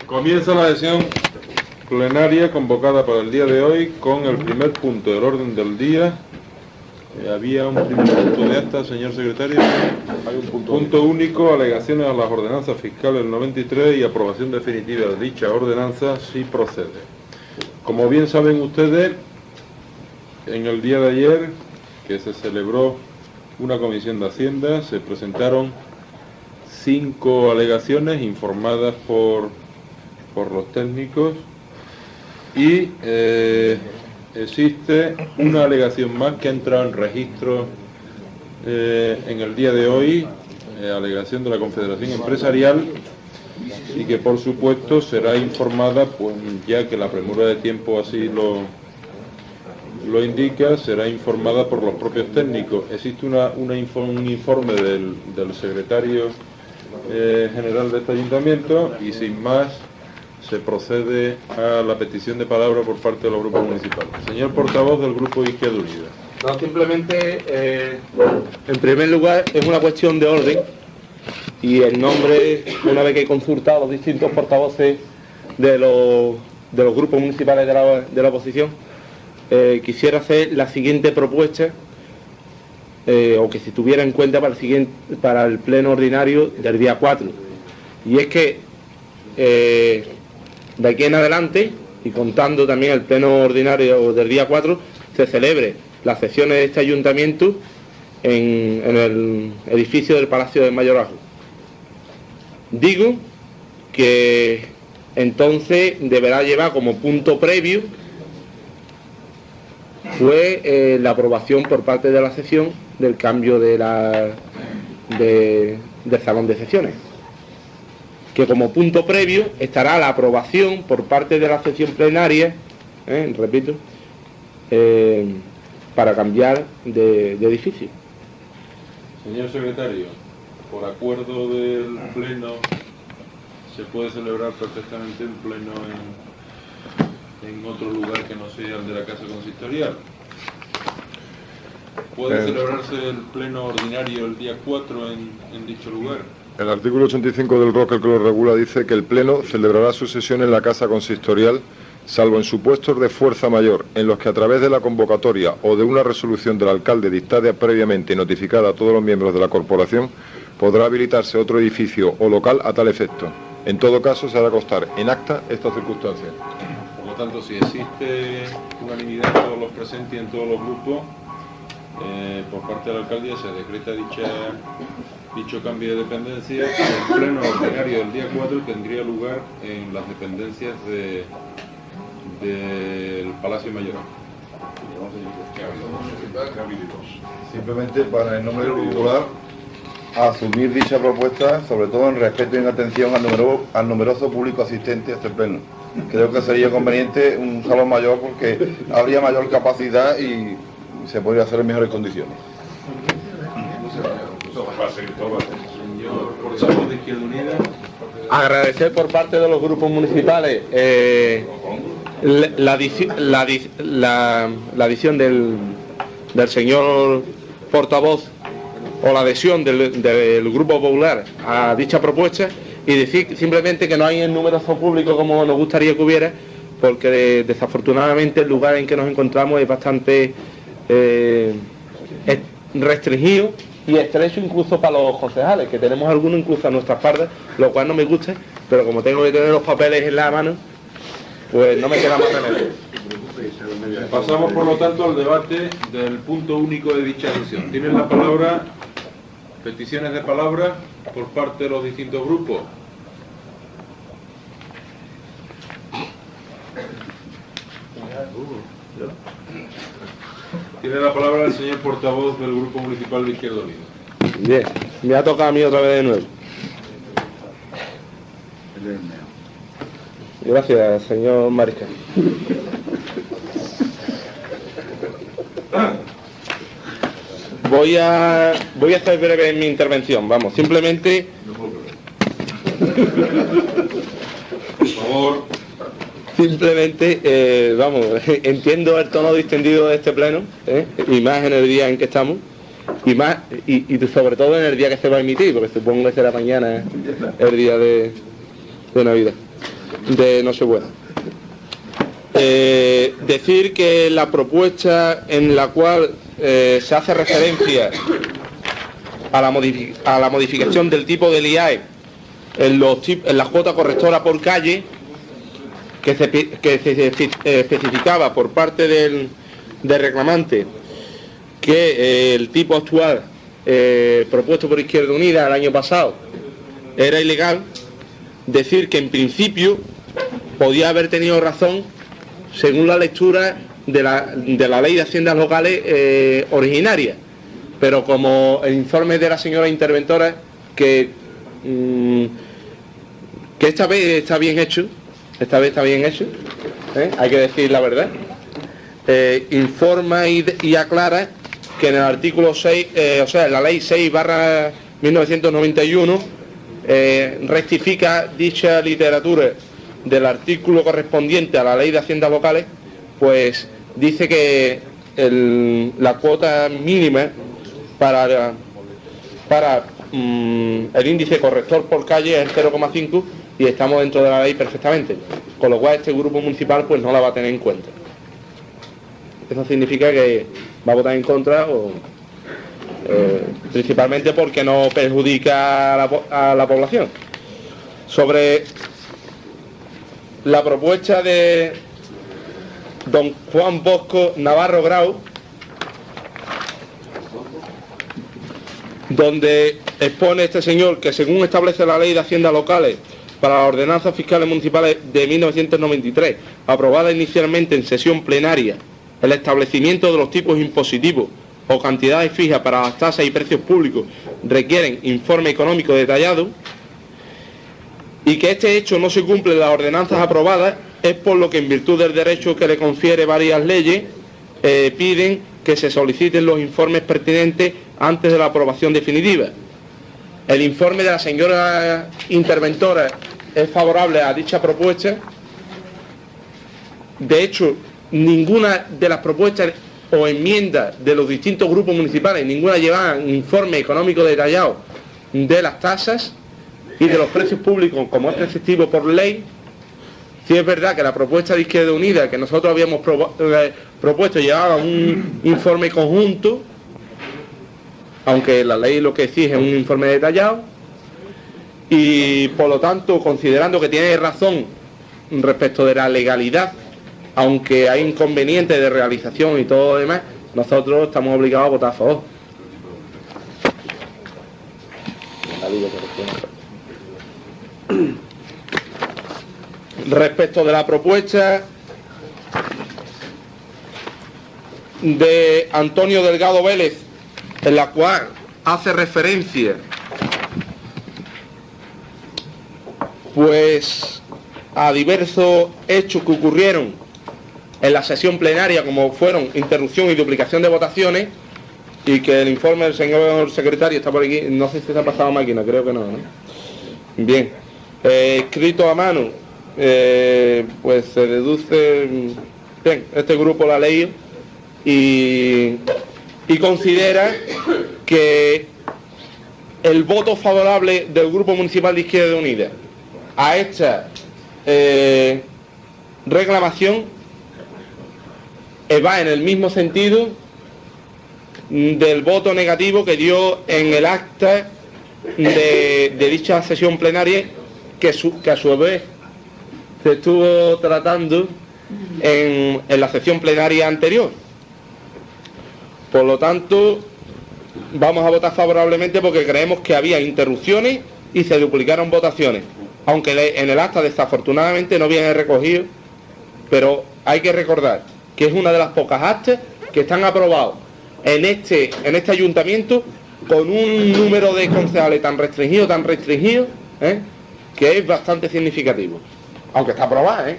Comienza la sesión plenaria convocada para el día de hoy con el primer punto del orden del día. Había un primer punto de acta, señor secretario. Hay un punto único, alegaciones a las ordenanzas fiscales del 93 y aprobación definitiva de dicha ordenanza si procede. Como bien saben ustedes, en el día de ayer, que se celebró una comisión de Hacienda, se presentaron 5 alegaciones informadas por los técnicos y existe una alegación más que ha entrado en registro en el día de hoy, alegación de la Confederación Empresarial, y que por supuesto será informada, pues ya que la premura de tiempo así lo indica, será informada por los propios técnicos. Existe un informe del secretario general de este ayuntamiento y sin más se procede a la petición de palabra por parte de los grupos municipales. Señor portavoz del Grupo Izquierda Unida. No, simplemente, en primer lugar, es una cuestión de orden y el nombre, una vez que he consultado a los distintos portavoces de los grupos municipales de la oposición, quisiera hacer la siguiente propuesta, o que se tuviera en cuenta para el pleno ordinario del día 4. Y es que de aquí en adelante, y contando también el pleno ordinario del día 4, se celebre las sesiones de este ayuntamiento en el edificio del Palacio del Mayorazgo. Digo que entonces deberá llevar como punto previo la aprobación por parte de la sesión del cambio del salón de sesiones, que como punto previo estará la aprobación por parte de la sesión plenaria, repito, para cambiar de edificio. Señor secretario, por acuerdo del pleno se puede celebrar perfectamente un pleno en otro lugar que no sea el de la Casa Consistorial. ¿Puede celebrarse el pleno ordinario el día 4 en dicho lugar? El artículo 85 del ROC, el que lo regula, dice que el Pleno celebrará su sesión en la Casa Consistorial, salvo en supuestos de fuerza mayor, en los que a través de la convocatoria o de una resolución del alcalde dictada previamente y notificada a todos los miembros de la corporación, podrá habilitarse otro edificio o local a tal efecto. En todo caso, se hará constar en acta estas circunstancias. Por lo tanto, si existe unanimidad en todos los presentes y en todos los grupos, por parte de la alcaldía se decreta dicho cambio de dependencia. El pleno ordinario del día 4 tendría lugar en las dependencias del Palacio Mayor. Simplemente para el nombre del popular asumir dicha propuesta, sobre todo en respeto y en atención al numeroso público asistente a este pleno. Creo que sería conveniente un salón mayor porque habría mayor capacidad y se podría hacer en mejores condiciones. Señor portavoz de Izquierda Unida. Agradecer por parte de los grupos municipales la adición del señor portavoz o la adhesión del Grupo Popular a dicha propuesta, y decir simplemente que no hay el numeroso público como nos gustaría que hubiera, porque desafortunadamente el lugar en que nos encontramos es bastante restringido y estrecho incluso para los concejales, que tenemos algunos incluso a nuestras espaldas, lo cual no me gusta, pero como tengo que tener los papeles en la mano, pues no me queda más remedio. Pasamos por lo tanto al debate del punto único de dicha sesión. Tienen la palabra, peticiones de palabra por parte de los distintos grupos. Tiene la palabra el señor portavoz del Grupo Municipal de Izquierda Unida. Bien, me ha tocado a mí otra vez de nuevo. Gracias, señor Mariscal. Voy a ser breve en mi intervención, vamos, simplemente... Por favor. Simplemente, entiendo el tono distendido de este pleno, y más en el día en que estamos, y sobre todo en el día que se va a emitir, porque supongo que será mañana el día de Navidad. de Nochebuena. Decir que la propuesta en la cual se hace referencia a la modificación del tipo del IAE en la cuota correctora por calle, que se especificaba por parte del reclamante que el tipo actual propuesto por Izquierda Unida el año pasado era ilegal. Decir que en principio podía haber tenido razón según la lectura de la ley de haciendas locales originaria, pero como el informe de la señora interventora, que esta vez está bien hecho, hay que decir la verdad, informa y aclara que en el artículo 6, o sea, en la ley 6/1991, rectifica dicha literatura del artículo correspondiente a la ley de haciendas locales, pues dice que la cuota mínima para el índice corrector por calle es 0,5 y estamos dentro de la ley perfectamente, con lo cual este grupo municipal pues no la va a tener en cuenta. Eso significa que va a votar en contra, principalmente porque no perjudica a la población. Sobre la propuesta de don Juan Bosco Navarro Grau, donde expone este señor que según establece la ley de haciendas locales para las ordenanzas fiscales municipales de 1993, aprobada inicialmente en sesión plenaria, el establecimiento de los tipos impositivos o cantidades fijas para las tasas y precios públicos requieren informe económico detallado, y que este hecho no se cumple en las ordenanzas aprobadas, es por lo que en virtud del derecho que le confiere varias leyes, piden que se soliciten los informes pertinentes antes de la aprobación definitiva. El informe de la señora interventora es favorable a dicha propuesta. De hecho, ninguna de las propuestas o enmiendas de los distintos grupos municipales, ninguna llevaban informe económico detallado de las tasas y de los precios públicos, como es preceptivo por ley. Sí es verdad que la propuesta de Izquierda Unida que nosotros habíamos propuesto llevaba un informe conjunto, aunque la ley lo que exige es un informe detallado, y por lo tanto, considerando que tiene razón respecto de la legalidad, aunque hay inconvenientes de realización y todo lo demás, nosotros estamos obligados a votar a favor. Respecto de la propuesta de Antonio Delgado Vélez, en la cual hace referencia pues a diversos hechos que ocurrieron en la sesión plenaria, como fueron interrupción y duplicación de votaciones, y que el informe del señor secretario está por aquí, no sé si se ha pasado a máquina, creo que no, ¿no? Bien, escrito a mano, pues se deduce, bien, este grupo la ley y considera que el voto favorable del Grupo Municipal de Izquierda Unida a esta reclamación va en el mismo sentido del voto negativo que dio en el acta de dicha sesión plenaria, que a su vez se estuvo tratando en la sesión plenaria anterior. Por lo tanto, vamos a votar favorablemente porque creemos que había interrupciones y se duplicaron votaciones, aunque en el acta desafortunadamente no viene recogido, pero hay que recordar que es una de las pocas actas que están aprobados en este ayuntamiento con un número de concejales tan restringido, que es bastante significativo, aunque está aprobada,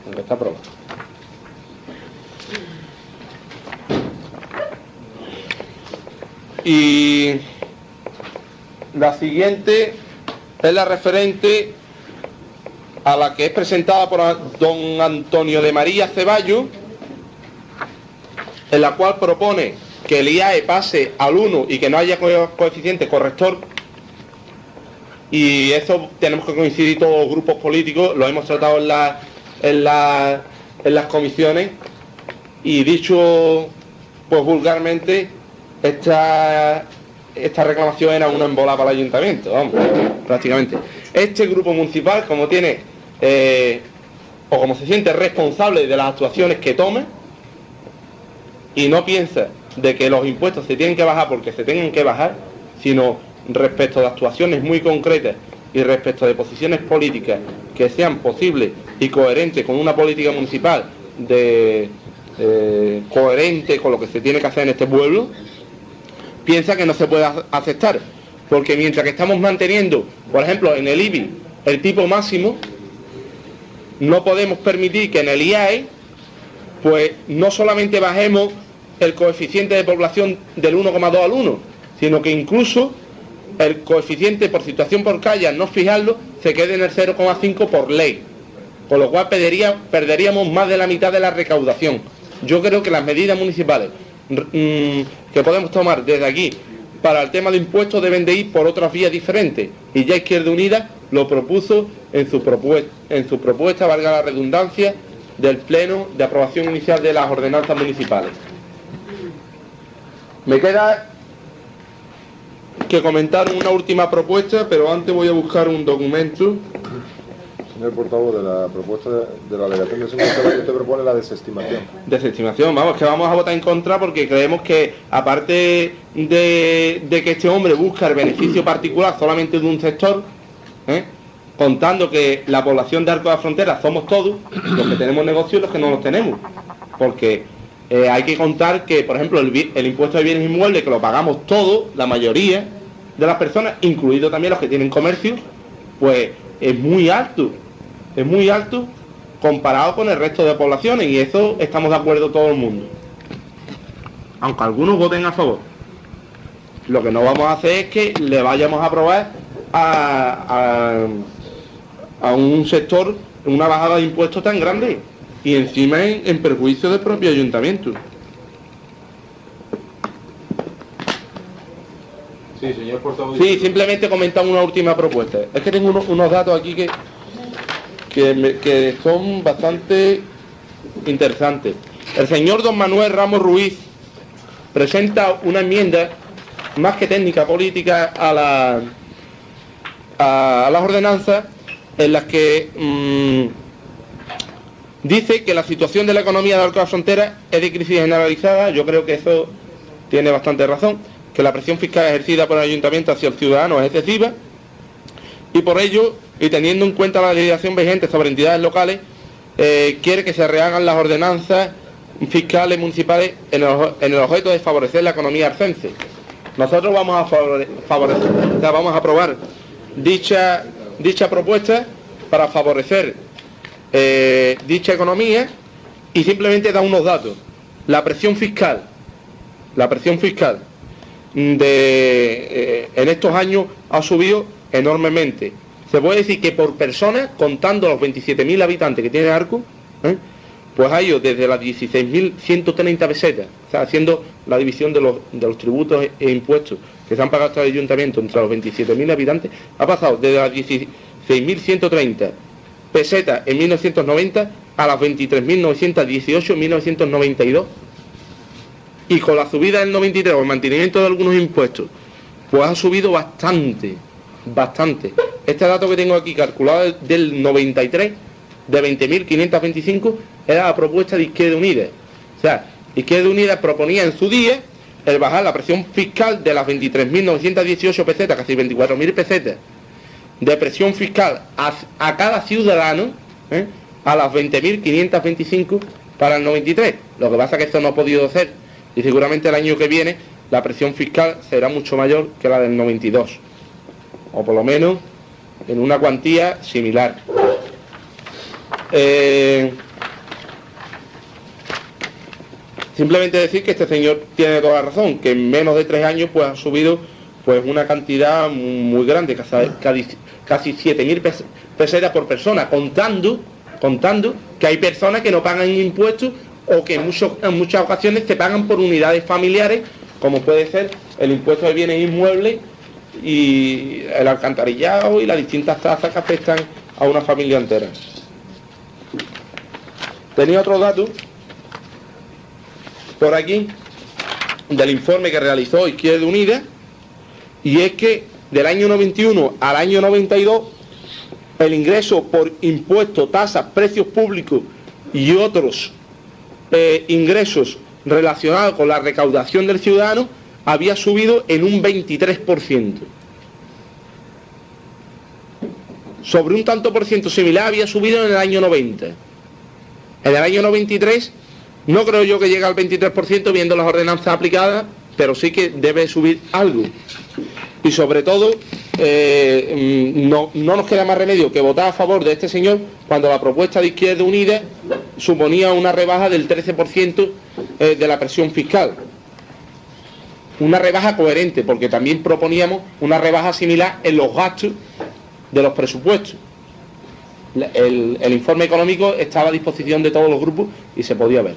aunque está aprobada. Y la siguiente es la referente a la que es presentada por don Antonio de María Ceballos, en la cual propone que el IAE pase al 1 y que no haya coeficiente corrector, y eso tenemos que coincidir todos los grupos políticos, lo hemos tratado en las comisiones, y dicho pues vulgarmente, esta reclamación era una embola para el ayuntamiento, vamos, prácticamente. Este grupo municipal, como tiene o como se siente responsable de las actuaciones que tome y no piensa de que los impuestos se tienen que bajar porque se tengan que bajar, sino respecto de actuaciones muy concretas y respecto de posiciones políticas que sean posibles y coherentes con una política municipal coherente con lo que se tiene que hacer en este pueblo, piensa que no se puede aceptar, porque mientras que estamos manteniendo, por ejemplo, en el IBI el tipo máximo, no podemos permitir que en el IAE pues no solamente bajemos el coeficiente de población del 1,2 al 1, sino que incluso el coeficiente por situación por calle, al no fijarlo, se quede en el 0,5 por ley, con lo cual perderíamos más de la mitad de la recaudación. Yo creo que las medidas municipales que podemos tomar desde aquí para el tema de impuestos deben de ir por otras vías diferentes, y ya Izquierda Unida lo propuso en su propuesta, valga la redundancia, del pleno de aprobación inicial de las ordenanzas municipales. Me queda que comentar una última propuesta, pero antes voy a buscar un documento. Señor portavoz, de la propuesta de la alegación de señor Carvalho, usted propone la desestimación. Desestimación, vamos, que vamos a votar en contra porque creemos que, aparte de que este hombre busca el beneficio particular solamente de un sector, contando que la población de Arcos de la Frontera somos todos, los que tenemos negocios y los que no los tenemos. Porque hay que contar que, por ejemplo, el impuesto de bienes inmuebles, que lo pagamos todos, la mayoría de las personas, incluidos también los que tienen comercio, pues es muy alto comparado con el resto de poblaciones, y eso estamos de acuerdo todo el mundo, aunque algunos voten a favor. Lo que no vamos a hacer es que le vayamos a aprobar a un sector una bajada de impuestos tan grande y encima en perjuicio del propio ayuntamiento. Sí, señor portavoz. Sí, simplemente comentar una última propuesta. Es que tengo unos datos aquí que son bastante interesantes. El señor don Manuel Ramos Ruiz presenta una enmienda más que técnica política a las ordenanzas, en las que dice que la situación de la economía de Arcos de la Frontera es de crisis generalizada. Yo creo que eso tiene bastante razón, que la presión fiscal ejercida por el ayuntamiento hacia el ciudadano es excesiva, y por ello, y teniendo en cuenta la legislación vigente sobre entidades locales, quiere que se rehagan las ordenanzas fiscales municipales en el objeto de favorecer la economía arcense. Nosotros vamos a favorecer, o sea, vamos a aprobar dicha propuesta para favorecer dicha economía, y simplemente da unos datos. La presión fiscal en estos años ha subido enormemente. Se puede decir que por persona, contando los 27.000 habitantes que tiene Arcos, pues ha ido desde las 16.130 pesetas, o sea, haciendo la división de los tributos e impuestos que se han pagado hasta el ayuntamiento entre los 27.000 habitantes, ha pasado desde las 16.130 pesetas en 1990 a las 23.918 en 1992. Y con la subida del 93 o el mantenimiento de algunos impuestos, pues ha subido bastante. Este dato que tengo aquí, calculado del 93, de 20.525, era la propuesta de Izquierda Unida. O sea, Izquierda Unida proponía en su día el bajar la presión fiscal de las 23.918 pesetas, casi 24.000 pesetas, de presión fiscal a cada ciudadano, a las 20.525 para el 93. Lo que pasa es que esto no ha podido ser, y seguramente el año que viene la presión fiscal será mucho mayor que la del 92, o por lo menos en una cuantía similar. Simplemente decir que este señor tiene toda la razón, que en menos de 3 años pues ha subido pues una cantidad muy grande, casi 7.000 pesetas por persona, contando que hay personas que no pagan impuestos, o que en muchas ocasiones se pagan por unidades familiares, como puede ser el impuesto de bienes inmuebles y el alcantarillado y las distintas trazas que afectan a una familia entera. Tenía otros datos por aquí del informe que realizó Izquierda Unida, y es que del año 91 al año 92 el ingreso por impuestos, tasas, precios públicos y otros ingresos relacionados con la recaudación del ciudadano había subido en un 23%. Sobre un tanto por ciento similar había subido en el año 90. En el año 93 no creo yo que llegue al 23% viendo las ordenanzas aplicadas, pero sí que debe subir algo. Y sobre todo, no nos queda más remedio que votar a favor de este señor cuando la propuesta de Izquierda Unida suponía una rebaja del 13% de la presión fiscal. Una rebaja coherente, porque también proponíamos una rebaja similar en los gastos de los presupuestos. El informe económico estaba a disposición de todos los grupos y se podía ver.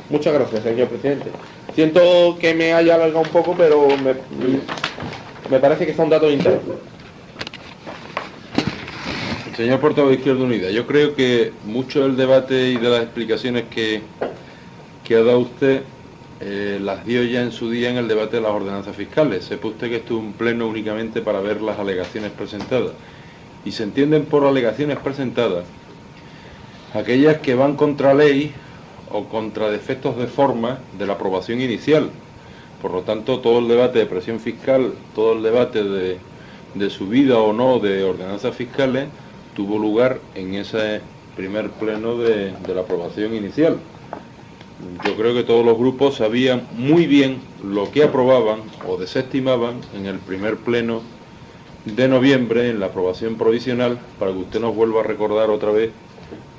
Muchas gracias, señor presidente. Siento que me haya alargado un poco, pero me parece que son datos internos. Señor portavoz de Izquierda Unida, yo creo que mucho del debate y de las explicaciones que ha dado usted las dio ya en su día en el debate de las ordenanzas fiscales. Sepa usted que esto es un pleno únicamente para ver las alegaciones presentadas. Y se entienden por alegaciones presentadas aquellas que van contra ley o contra defectos de forma de la aprobación inicial. Por lo tanto, todo el debate de presión fiscal, todo el debate de subida o no de ordenanzas fiscales tuvo lugar en ese primer pleno de la aprobación inicial. Yo creo que todos los grupos sabían muy bien lo que aprobaban o desestimaban en el primer pleno de noviembre, en la aprobación provisional, para que usted nos vuelva a recordar otra vez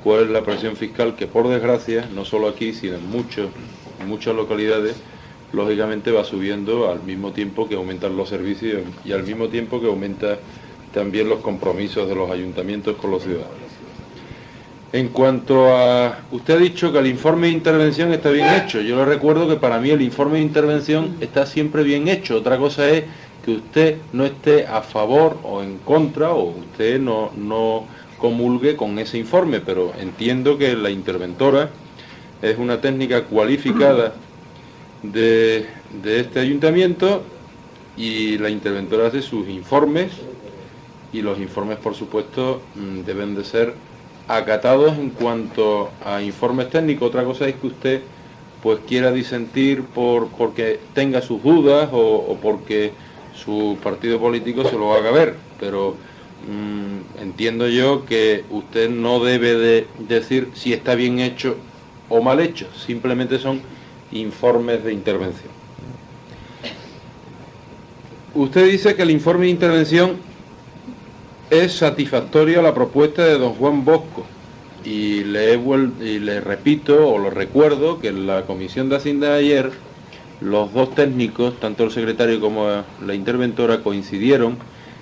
cuál es la presión fiscal que, por desgracia, no solo aquí, sino en muchas localidades, lógicamente va subiendo al mismo tiempo que aumentan los servicios y al mismo tiempo que aumenta también los compromisos de los ayuntamientos con los ciudadanos. En cuanto a... Usted ha dicho que el informe de intervención está bien hecho. Yo le recuerdo que para mí el informe de intervención está siempre bien hecho. Otra cosa es que usted no esté a favor o en contra, o usted no comulgue con ese informe, pero entiendo que la interventora es una técnica cualificada de este ayuntamiento, y la interventora hace sus informes, y los informes, por supuesto, deben de ser acatados en cuanto a informes técnicos. Otra cosa es que usted pues quiera disentir porque tenga sus dudas o porque su partido político se lo haga ver, pero entiendo yo que usted no debe de decir si está bien hecho o mal hecho, simplemente son informes de intervención. Usted dice que el informe de intervención es satisfactorio a la propuesta de don Juan Bosco, y le repito o lo recuerdo que en la comisión de Hacienda de ayer los dos técnicos, tanto el secretario como la interventora, coincidieron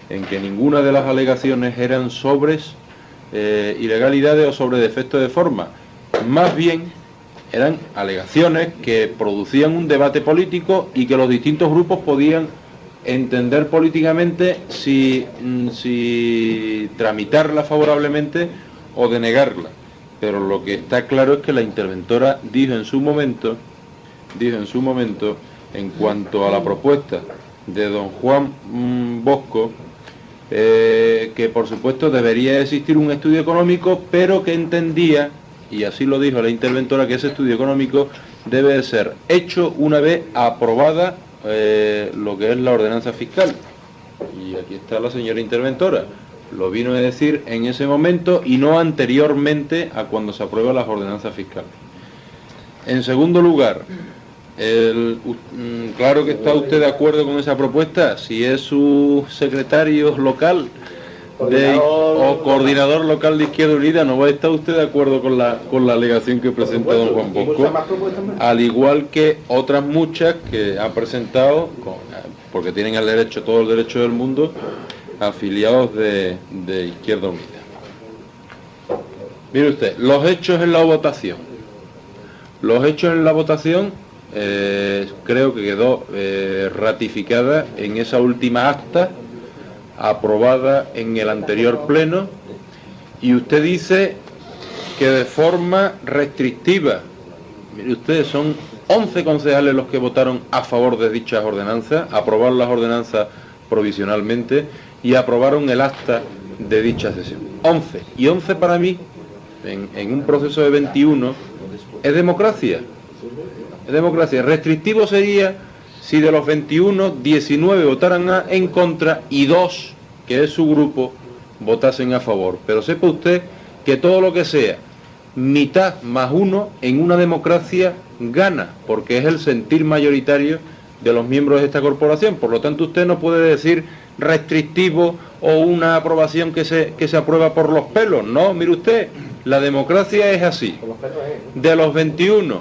en que ninguna de las alegaciones eran sobre ilegalidades o sobre defectos de forma. Más bien eran alegaciones que producían un debate político y que los distintos grupos podían entender políticamente si tramitarla favorablemente o denegarla. Pero lo que está claro es que la interventora dijo en su momento, en cuanto a la propuesta de don Juan Bosco, que por supuesto debería existir un estudio económico, pero que entendía, y así lo dijo la interventora, que ese estudio económico debe ser hecho una vez aprobada lo que es la ordenanza fiscal. Y aquí está la señora interventora, lo vino a decir en ese momento y no anteriormente a cuando se aprueban las ordenanzas fiscales. En segundo lugar, claro que está usted de acuerdo con esa propuesta. Si es su secretario local o coordinador local de Izquierda Unida, ¿no va a estar usted de acuerdo con la alegación que presenta don Juan Bosco? Al igual que otras muchas que ha presentado, porque tienen todo el derecho del mundo, afiliados de Izquierda Unida. Mire usted, los hechos en la votación. Creo que quedó ratificada en esa última acta aprobada en el anterior pleno, y usted dice que de forma restrictiva. Mire usted, son 11 concejales los que votaron a favor de dichas ordenanzas, aprobaron las ordenanzas provisionalmente y aprobaron el acta de dicha sesión. 11. Y 11 para mí, en un proceso de 21, es democracia. Es democracia. Restrictivo sería si de los 21, 19 votaran en contra y 2, que es su grupo, votasen a favor. Pero sepa usted que todo lo que sea mitad más 1 en una democracia gana, porque es el sentir mayoritario de los miembros de esta corporación. Por lo tanto, usted no puede decir restrictivo o una aprobación que se aprueba por los pelos. No, mire usted, la democracia es así. De los 21,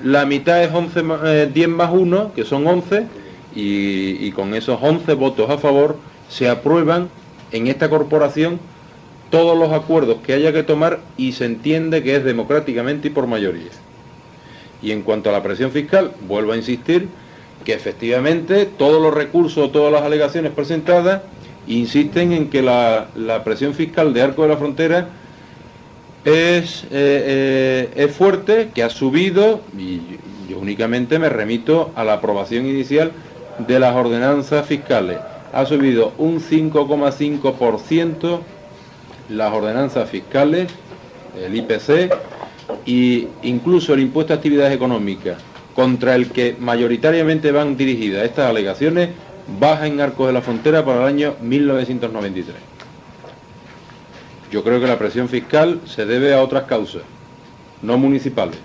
la mitad es 10 más 1, que son 11, y con esos 11 votos a favor se aprueban en esta corporación todos los acuerdos que haya que tomar, y se entiende que es democráticamente y por mayoría. Y en cuanto a la presión fiscal, vuelvo a insistir que efectivamente todos los recursos, todas las alegaciones presentadas insisten en que la presión fiscal de Arcos de la Frontera es fuerte, que ha subido, y yo únicamente me remito a la aprobación inicial de las ordenanzas fiscales. Ha subido un 5,5% las ordenanzas fiscales, el IPC, e incluso el impuesto a actividades económicas, contra el que mayoritariamente van dirigidas estas alegaciones, baja en Arcos de la Frontera para el año 1993. Yo creo que la presión fiscal se debe a otras causas, no municipales,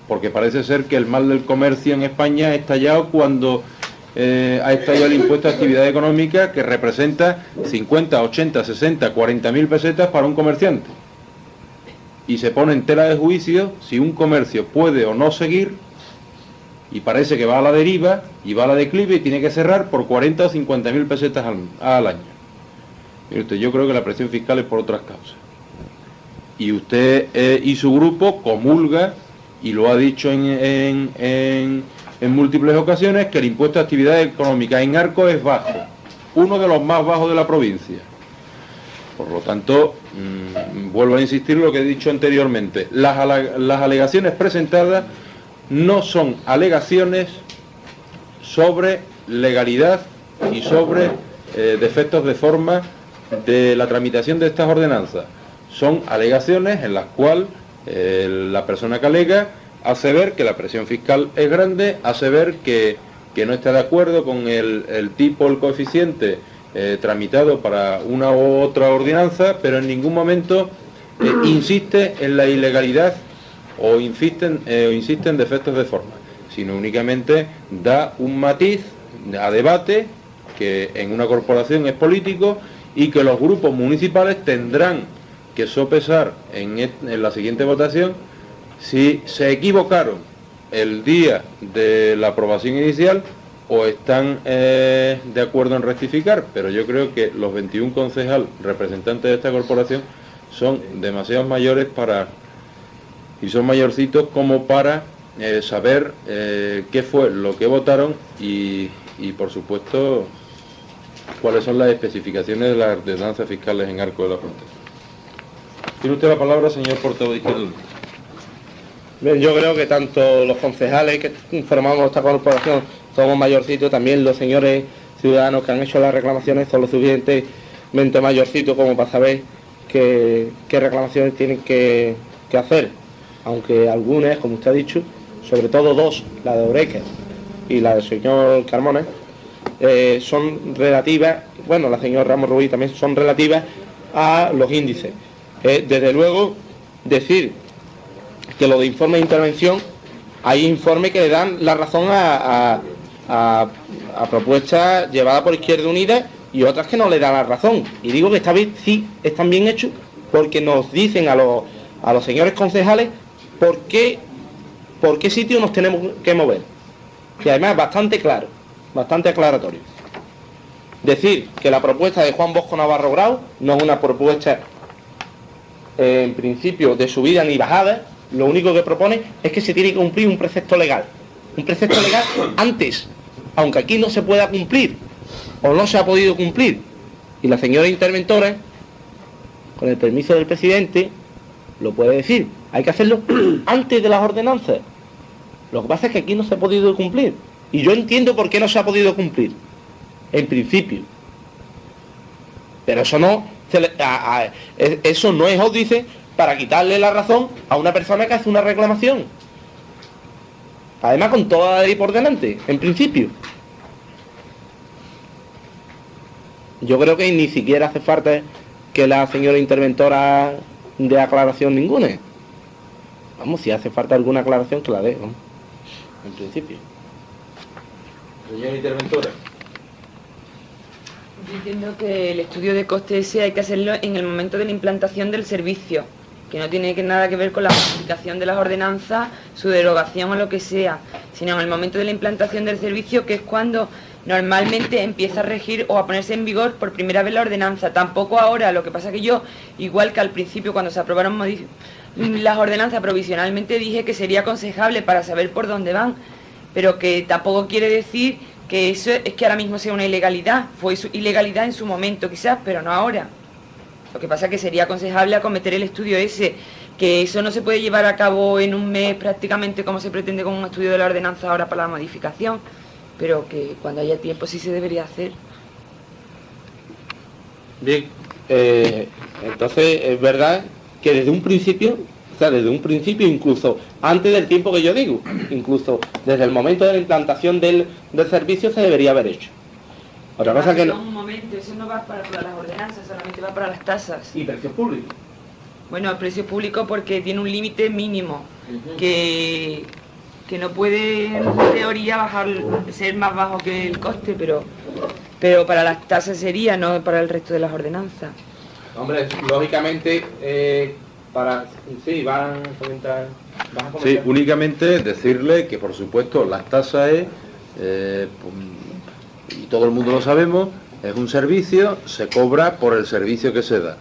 porque parece ser que el mal del comercio en España ha estallado cuando ha estallado el impuesto a actividad económica, que representa 50, 80, 60, 40.000 pesetas para un comerciante. Y se pone en tela de juicio si un comercio puede o no seguir, y parece que va a la deriva y va a la declive y tiene que cerrar por 40 o 50.000 pesetas al año. Mire usted, yo creo que la presión fiscal es por otras causas. Y usted y su grupo comulga, y lo ha dicho en múltiples ocasiones, que el impuesto a actividades económicas en Arcos es bajo, uno de los más bajos de la provincia. Por lo tanto, vuelvo a insistir lo que he dicho anteriormente, las alegaciones presentadas no son alegaciones sobre legalidad y sobre defectos de forma de la tramitación de estas ordenanzas. Son alegaciones en las cuales la persona que alega hace ver que la presión fiscal es grande, hace ver que no está de acuerdo con el tipo, el coeficiente tramitado para una u otra ordenanza, pero en ningún momento insiste en la ilegalidad o insiste en defectos de forma, sino únicamente da un matiz a debate, que en una corporación es político, y que los grupos municipales tendrán que sopesar en la siguiente votación si se equivocaron el día de la aprobación inicial o están de acuerdo en rectificar. Pero yo creo que los 21 concejales representantes de esta corporación son demasiado mayores y son mayorcitos como para saber qué fue lo que votaron y por supuesto cuáles son las especificaciones de las ordenanzas fiscales en Arcos de la Frontera. Tiene usted la palabra, señor portavoz de Izquierda Unida. Bien, yo creo que tanto los concejales que formamos esta corporación somos mayorcitos, también los señores ciudadanos que han hecho las reclamaciones son lo suficientemente mayorcitos como para saber qué reclamaciones tienen que hacer, aunque algunas, como usted ha dicho, sobre todo dos, la de Oreca y la del señor Carmona, son relativas, bueno, la señora Ramos Rubí también, son relativas a los índices. Desde luego, decir que lo de informe de intervención, hay informes que le dan la razón a propuestas llevadas por Izquierda Unida y otras que no le dan la razón. Y digo que esta vez sí están bien hechos, porque nos dicen a los señores concejales por qué sitio nos tenemos que mover. Y además bastante claro, bastante aclaratorio. Decir que la propuesta de Juan Bosco Navarro Grau no es una propuesta en principio de subida ni bajada, lo único que propone es que se tiene que cumplir un precepto legal. Un precepto legal antes, aunque aquí no se pueda cumplir, o no se ha podido cumplir. Y la señora interventora, con el permiso del presidente, lo puede decir. Hay que hacerlo antes de las ordenanzas. Lo que pasa es que aquí no se ha podido cumplir. Y yo entiendo por qué no se ha podido cumplir, en principio. Pero eso no, eso no es óbice para quitarle la razón a una persona que hace una reclamación. Además con toda la ley por delante, en principio. Yo creo que ni siquiera hace falta que la señora interventora dé aclaración ninguna. Vamos, si hace falta alguna aclaración que la dé, ¿no? En principio. Señora interventora. Yo entiendo que el estudio de coste ese hay que hacerlo en el momento de la implantación del servicio, que no tiene nada que ver con la modificación de las ordenanzas, su derogación o lo que sea, sino en el momento de la implantación del servicio, que es cuando normalmente empieza a regir o a ponerse en vigor por primera vez la ordenanza. Tampoco ahora, lo que pasa que yo, igual que al principio cuando se aprobaron las ordenanzas provisionalmente, dije que sería aconsejable para saber por dónde van, pero que tampoco quiere decir que eso es que ahora mismo sea una ilegalidad. Fue ilegalidad en su momento quizás, pero no ahora. Lo que pasa es que sería aconsejable acometer el estudio ese, que eso no se puede llevar a cabo en un mes prácticamente como se pretende con un estudio de la ordenanza ahora para la modificación, pero que cuando haya tiempo sí se debería hacer. Bien, entonces es verdad que desde un principio, incluso antes del tiempo que yo digo, incluso desde el momento de la implantación del servicio se debería haber hecho. Otra cosa que no... Un momento, eso no va para las ordenanzas, solamente va para las tasas. ¿Y precios públicos? Bueno, el precio público porque tiene un límite mínimo, que no puede en teoría ser más bajo que el coste, pero para las tasas sería, no para el resto de las ordenanzas. Hombre, lógicamente, sí, van a comentar. Sí, únicamente decirle que por supuesto las tasas es, y todo el mundo lo sabemos, es un servicio, se cobra por el servicio que se da.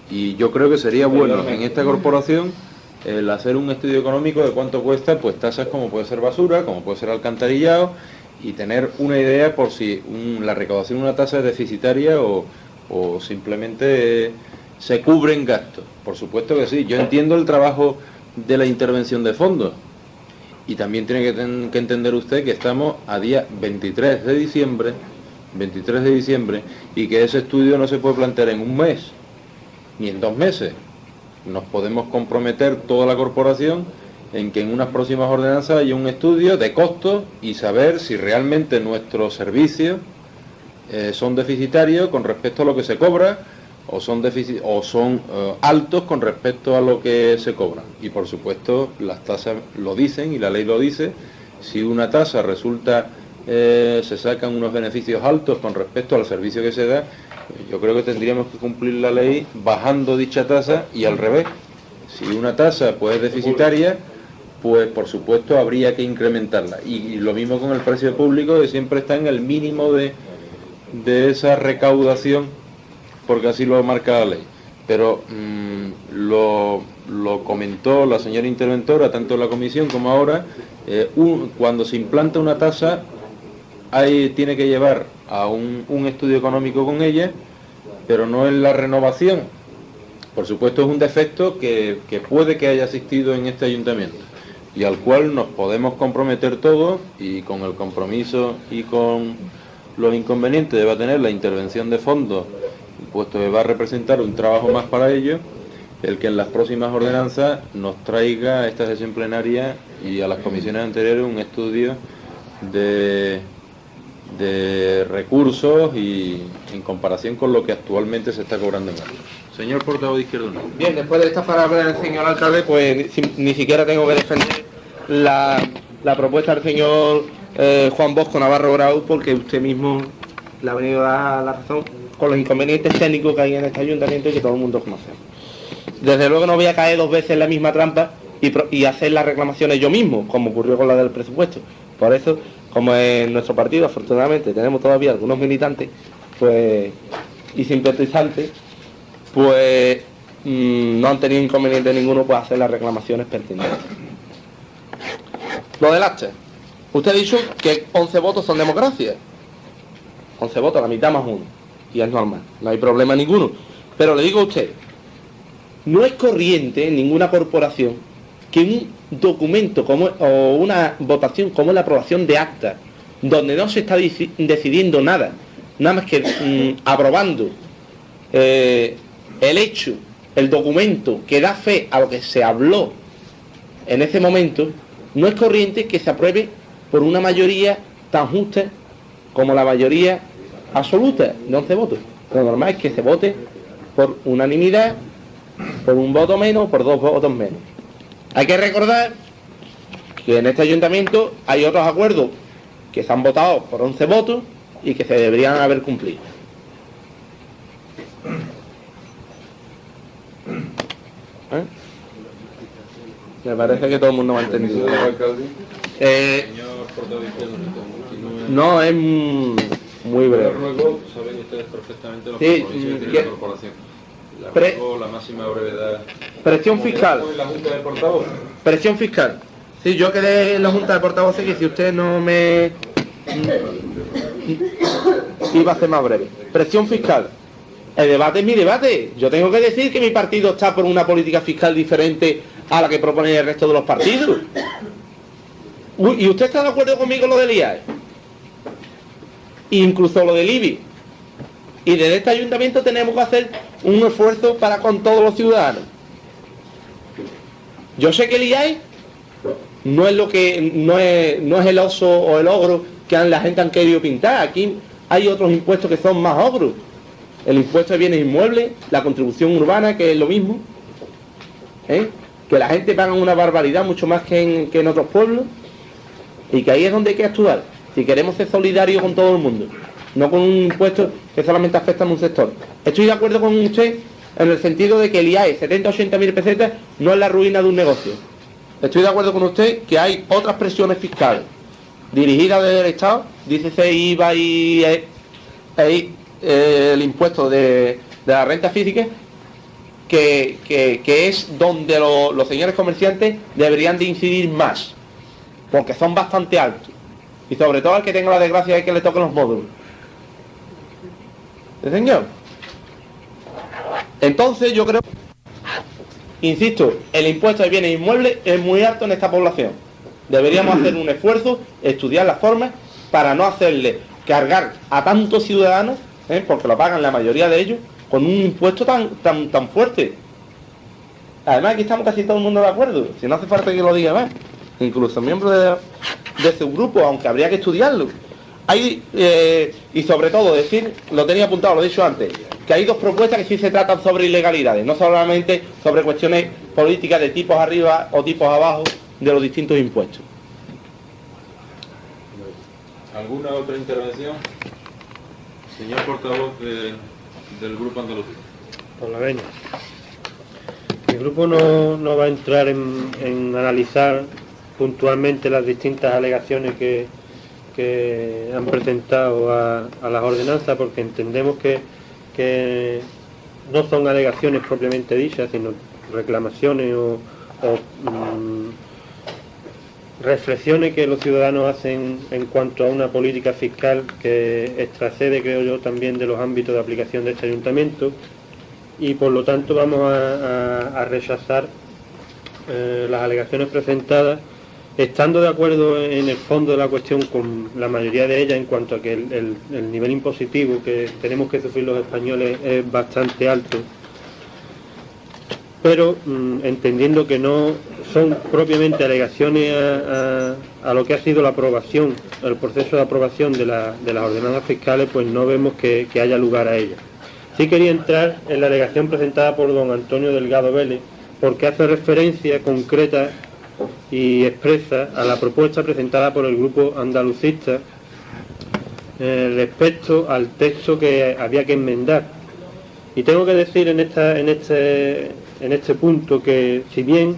Y yo creo que sería bueno en esta corporación el hacer un estudio económico de cuánto cuesta, pues tasas como puede ser basura, como puede ser alcantarillado, y tener una idea por si la recaudación de una tasa es deficitaria o simplemente se cubren gastos. Por supuesto que sí, yo entiendo el trabajo de la intervención de fondos, y también tiene que entender usted que estamos a día 23 de diciembre, y que ese estudio no se puede plantear en un mes, ni en 2 meses. Nos podemos comprometer toda la corporación en que en unas próximas ordenanzas haya un estudio de costos y saber si realmente nuestros servicios son deficitarios con respecto a lo que se cobra o son altos con respecto a lo que se cobra. Y por supuesto las tasas lo dicen y la ley lo dice. Si una tasa resulta, se sacan unos beneficios altos con respecto al servicio que se da, yo creo que tendríamos que cumplir la ley bajando dicha tasa y al revés. Si una tasa pues es deficitaria, pues por supuesto habría que incrementarla. Y lo mismo con el precio público, que siempre está en el mínimo de esa recaudación, porque así lo marca la ley. Pero lo comentó la señora interventora, tanto en la comisión como ahora, cuando se implanta una tasa, tiene que llevar a un estudio económico con ella, pero no en la renovación. Por supuesto es un defecto que puede que haya existido en este ayuntamiento y al cual nos podemos comprometer todos, y con el compromiso y con los inconvenientes que va a tener la intervención de fondos, puesto que va a representar un trabajo más para ellos, el que en las próximas ordenanzas nos traiga a esta sesión plenaria y a las comisiones anteriores un estudio de recursos y en comparación con lo que actualmente se está cobrando en Madrid. Señor portavoz de Izquierda Unida. Bien, después de estas palabras del señor alcalde, pues ni siquiera tengo que defender la propuesta del señor Juan Bosco Navarro Grau, porque usted mismo le ha venido a dar la razón con los inconvenientes técnicos que hay en este ayuntamiento y que todo el mundo conoce. Desde luego no voy a caer 2 veces en la misma trampa y hacer las reclamaciones yo mismo, como ocurrió con la del presupuesto. Por eso, como en nuestro partido afortunadamente tenemos todavía algunos militantes pues y simpatizantes, pues no han tenido inconveniente ninguno para hacer las reclamaciones pertinentes. Lo del acta. Usted ha dicho que 11 votos son democracia. 11 votos, la mitad más uno. Y es normal, no hay problema ninguno. Pero le digo a usted, no es corriente en ninguna corporación que un documento o una votación como la aprobación de actas, donde no se está decidiendo nada más que aprobando el hecho, el documento que da fe a lo que se habló en ese momento, no es corriente que se apruebe por una mayoría tan justa como la mayoría absoluta de 11 votos. Lo normal es que se vote por unanimidad, por un voto menos, por 2 votos menos. Hay que recordar que en este ayuntamiento hay otros acuerdos que se han votado por 11 votos y que se deberían haber cumplido. ¿Eh? Me parece que todo el mundo me ha entendido. No, es muy breve. Ruego, saben ustedes perfectamente los Sí, compromisos que tiene la corporación. La máxima brevedad. Presión fiscal. ¿En la Junta de Portavoces? Presión fiscal. Sí, yo quedé en la Junta de Portavoces que si usted no me... iba a ser más breve. Presión fiscal. El debate es mi debate. Yo tengo que decir que mi partido está por una política fiscal diferente a la que propone el resto de los partidos. ¿Y usted está de acuerdo conmigo en lo del IAE? Incluso lo del IBI. Y desde este ayuntamiento tenemos que hacer un esfuerzo para con todos los ciudadanos. Yo sé que el IAE no es el oso o el ogro que la gente han querido pintar. Aquí hay otros impuestos que son más ogros. El impuesto de bienes inmuebles, la contribución urbana, que es lo mismo, que la gente paga una barbaridad mucho más que en otros pueblos, y que ahí es donde hay que actuar si queremos ser solidarios con todo el mundo, no con un impuesto que solamente afecta a un sector. Estoy de acuerdo con usted en el sentido de que el IAE, 70 o 80 mil pesetas, no es la ruina de un negocio. Estoy de acuerdo con usted que hay otras presiones fiscales dirigidas desde el Estado, dícese IVA y el impuesto de la renta física, que es donde los señores comerciantes deberían de incidir más, porque son bastante altos, y sobre todo al que tenga la desgracia de que le toquen los módulos. ¿Sí, señor? Entonces yo creo, insisto, el impuesto de bienes inmuebles es muy alto en esta población. Deberíamos hacer un esfuerzo, estudiar las formas para no hacerle cargar a tantos ciudadanos, porque lo pagan la mayoría de ellos, con un impuesto tan fuerte. Además aquí estamos casi todo el mundo de acuerdo, si no hace falta que lo diga más, incluso miembros de su grupo, aunque habría que estudiarlo. Hay, y sobre todo decir, lo tenía apuntado, lo he dicho antes, que hay dos propuestas que sí se tratan sobre ilegalidades, no solamente sobre cuestiones políticas de tipos arriba o tipos abajo de los distintos impuestos. ¿Alguna otra intervención? Señor portavoz del Grupo Andaluz. Por la venia. Mi grupo no va a entrar en analizar puntualmente las distintas alegaciones que han presentado a las ordenanzas, porque entendemos que no son alegaciones propiamente dichas, sino reclamaciones o reflexiones que los ciudadanos hacen en cuanto a una política fiscal que excede, creo yo, también de los ámbitos de aplicación de este ayuntamiento, y por lo tanto vamos a rechazar las alegaciones presentadas, estando de acuerdo en el fondo de la cuestión con la mayoría de ellas en cuanto a que el nivel impositivo que tenemos que sufrir los españoles es bastante alto, pero entendiendo que no son propiamente alegaciones a lo que ha sido la aprobación, el proceso de aprobación de las ordenanzas fiscales, pues no vemos que haya lugar a ellas. Sí quería entrar en la alegación presentada por don Antonio Delgado Vélez, porque hace referencia concreta y expresa a la propuesta presentada por el grupo andalucista respecto al texto que había que enmendar. Y tengo que decir en este punto que, si bien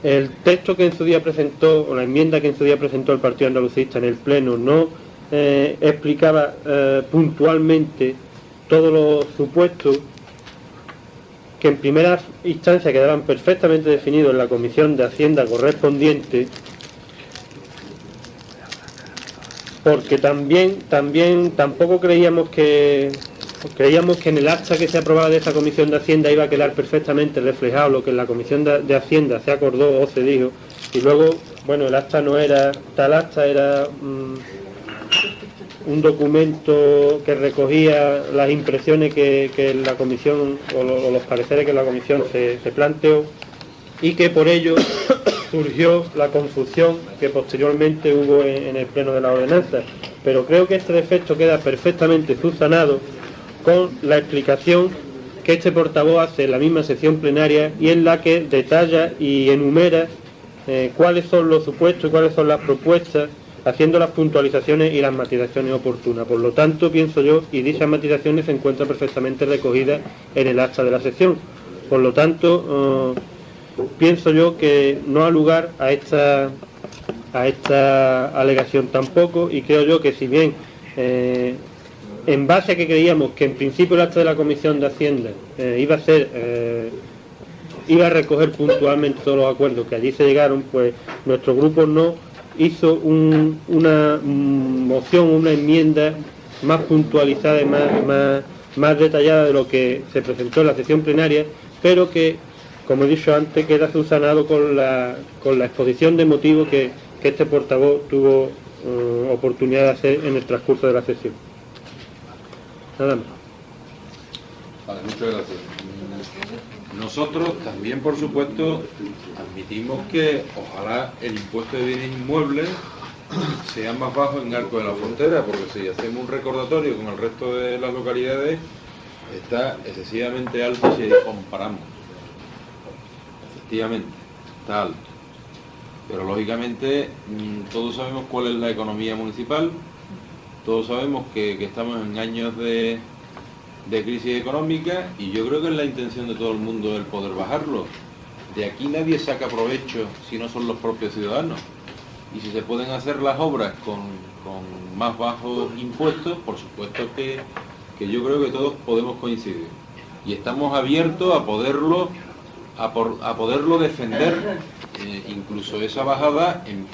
el texto que en su día presentó, o la enmienda que en su día presentó el Partido Andalucista en el Pleno, no explicaba puntualmente todos los supuestos que en primera instancia quedaban perfectamente definidos en la Comisión de Hacienda correspondiente, porque también tampoco creíamos que en el acta que se aprobaba de esa Comisión de Hacienda iba a quedar perfectamente reflejado lo que en la Comisión de Hacienda se acordó o se dijo, y luego, bueno, el acta no era tal acta, era un documento que recogía las impresiones que la Comisión, o los pareceres que la Comisión se planteó, y que por ello surgió la confusión que posteriormente hubo en el pleno de la ordenanza. Pero creo que este defecto queda perfectamente subsanado con la explicación que este portavoz hace en la misma sesión plenaria, y en la que detalla y enumera cuáles son los supuestos y cuáles son las propuestas, haciendo las puntualizaciones y las matizaciones oportunas. Por lo tanto, pienso yo, y dichas matizaciones se encuentran perfectamente recogidas en el acta de la sesión. Por lo tanto, pienso yo que no ha lugar a esta alegación tampoco, y creo yo que si bien en base a que creíamos que en principio el acta de la Comisión de Hacienda iba a recoger puntualmente todos los acuerdos que allí se llegaron, pues nuestro grupo no hizo una moción, una enmienda más puntualizada y más detallada de lo que se presentó en la sesión plenaria, pero que, como he dicho antes, queda subsanado con la exposición de motivos que este portavoz tuvo oportunidad de hacer en el transcurso de la sesión. Nada más. Vale, muchas gracias. Nosotros también, por supuesto, admitimos que ojalá el impuesto de bienes inmuebles sea más bajo en Arcos de la Frontera, porque si hacemos un recordatorio con el resto de las localidades, está excesivamente alto si comparamos. Efectivamente, está alto. Pero lógicamente todos sabemos cuál es la economía municipal, todos sabemos que estamos en años de crisis económica, y yo creo que es la intención de todo el mundo el poder bajarlo. De aquí nadie saca provecho si no son los propios ciudadanos. Y si se pueden hacer las obras con más bajos impuestos, por supuesto que yo creo que todos podemos coincidir. Y estamos abiertos a poderlo defender, incluso esa bajada en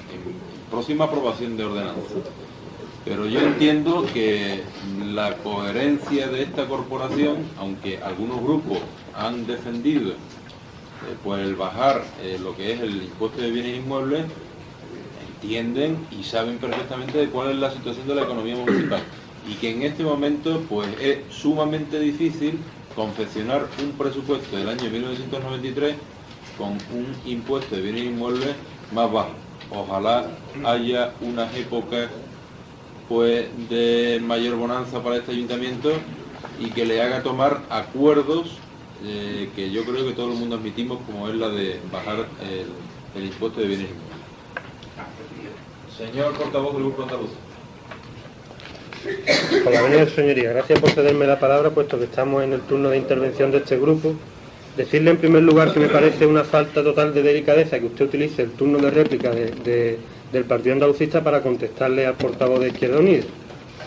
próxima aprobación de ordenanza. Pero yo entiendo que la coherencia de esta corporación, aunque algunos grupos han defendido pues el bajar lo que es el impuesto de bienes inmuebles, entienden y saben perfectamente de cuál es la situación de la economía municipal, y que en este momento pues es sumamente difícil confeccionar un presupuesto del año 1993 con un impuesto de bienes inmuebles más bajo. Ojalá haya unas épocas pues de mayor bonanza para este ayuntamiento y que le haga tomar acuerdos que yo creo que todo el mundo admitimos, como es la de bajar el impuesto de bienes inmuebles. Señor portavoz del Grupo Andaluz. Con la venida de señoría, gracias por cederme la palabra, puesto que estamos en el turno de intervención de este grupo. Decirle en primer lugar que me parece una falta total de delicadeza que usted utilice el turno de réplica del Partido Andalucista para contestarle al portavoz de Izquierda Unida.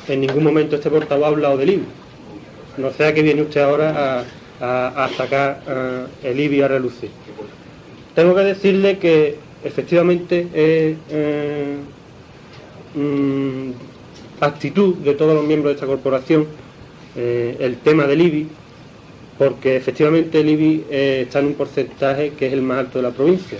En ningún momento este portavoz ha hablado del IBI. No sea que viene usted ahora a sacar el IBI a relucir. Tengo que decirle que efectivamente actitud de todos los miembros de esta corporación el tema del IBI, porque efectivamente el IBI está en un porcentaje que es el más alto de la provincia.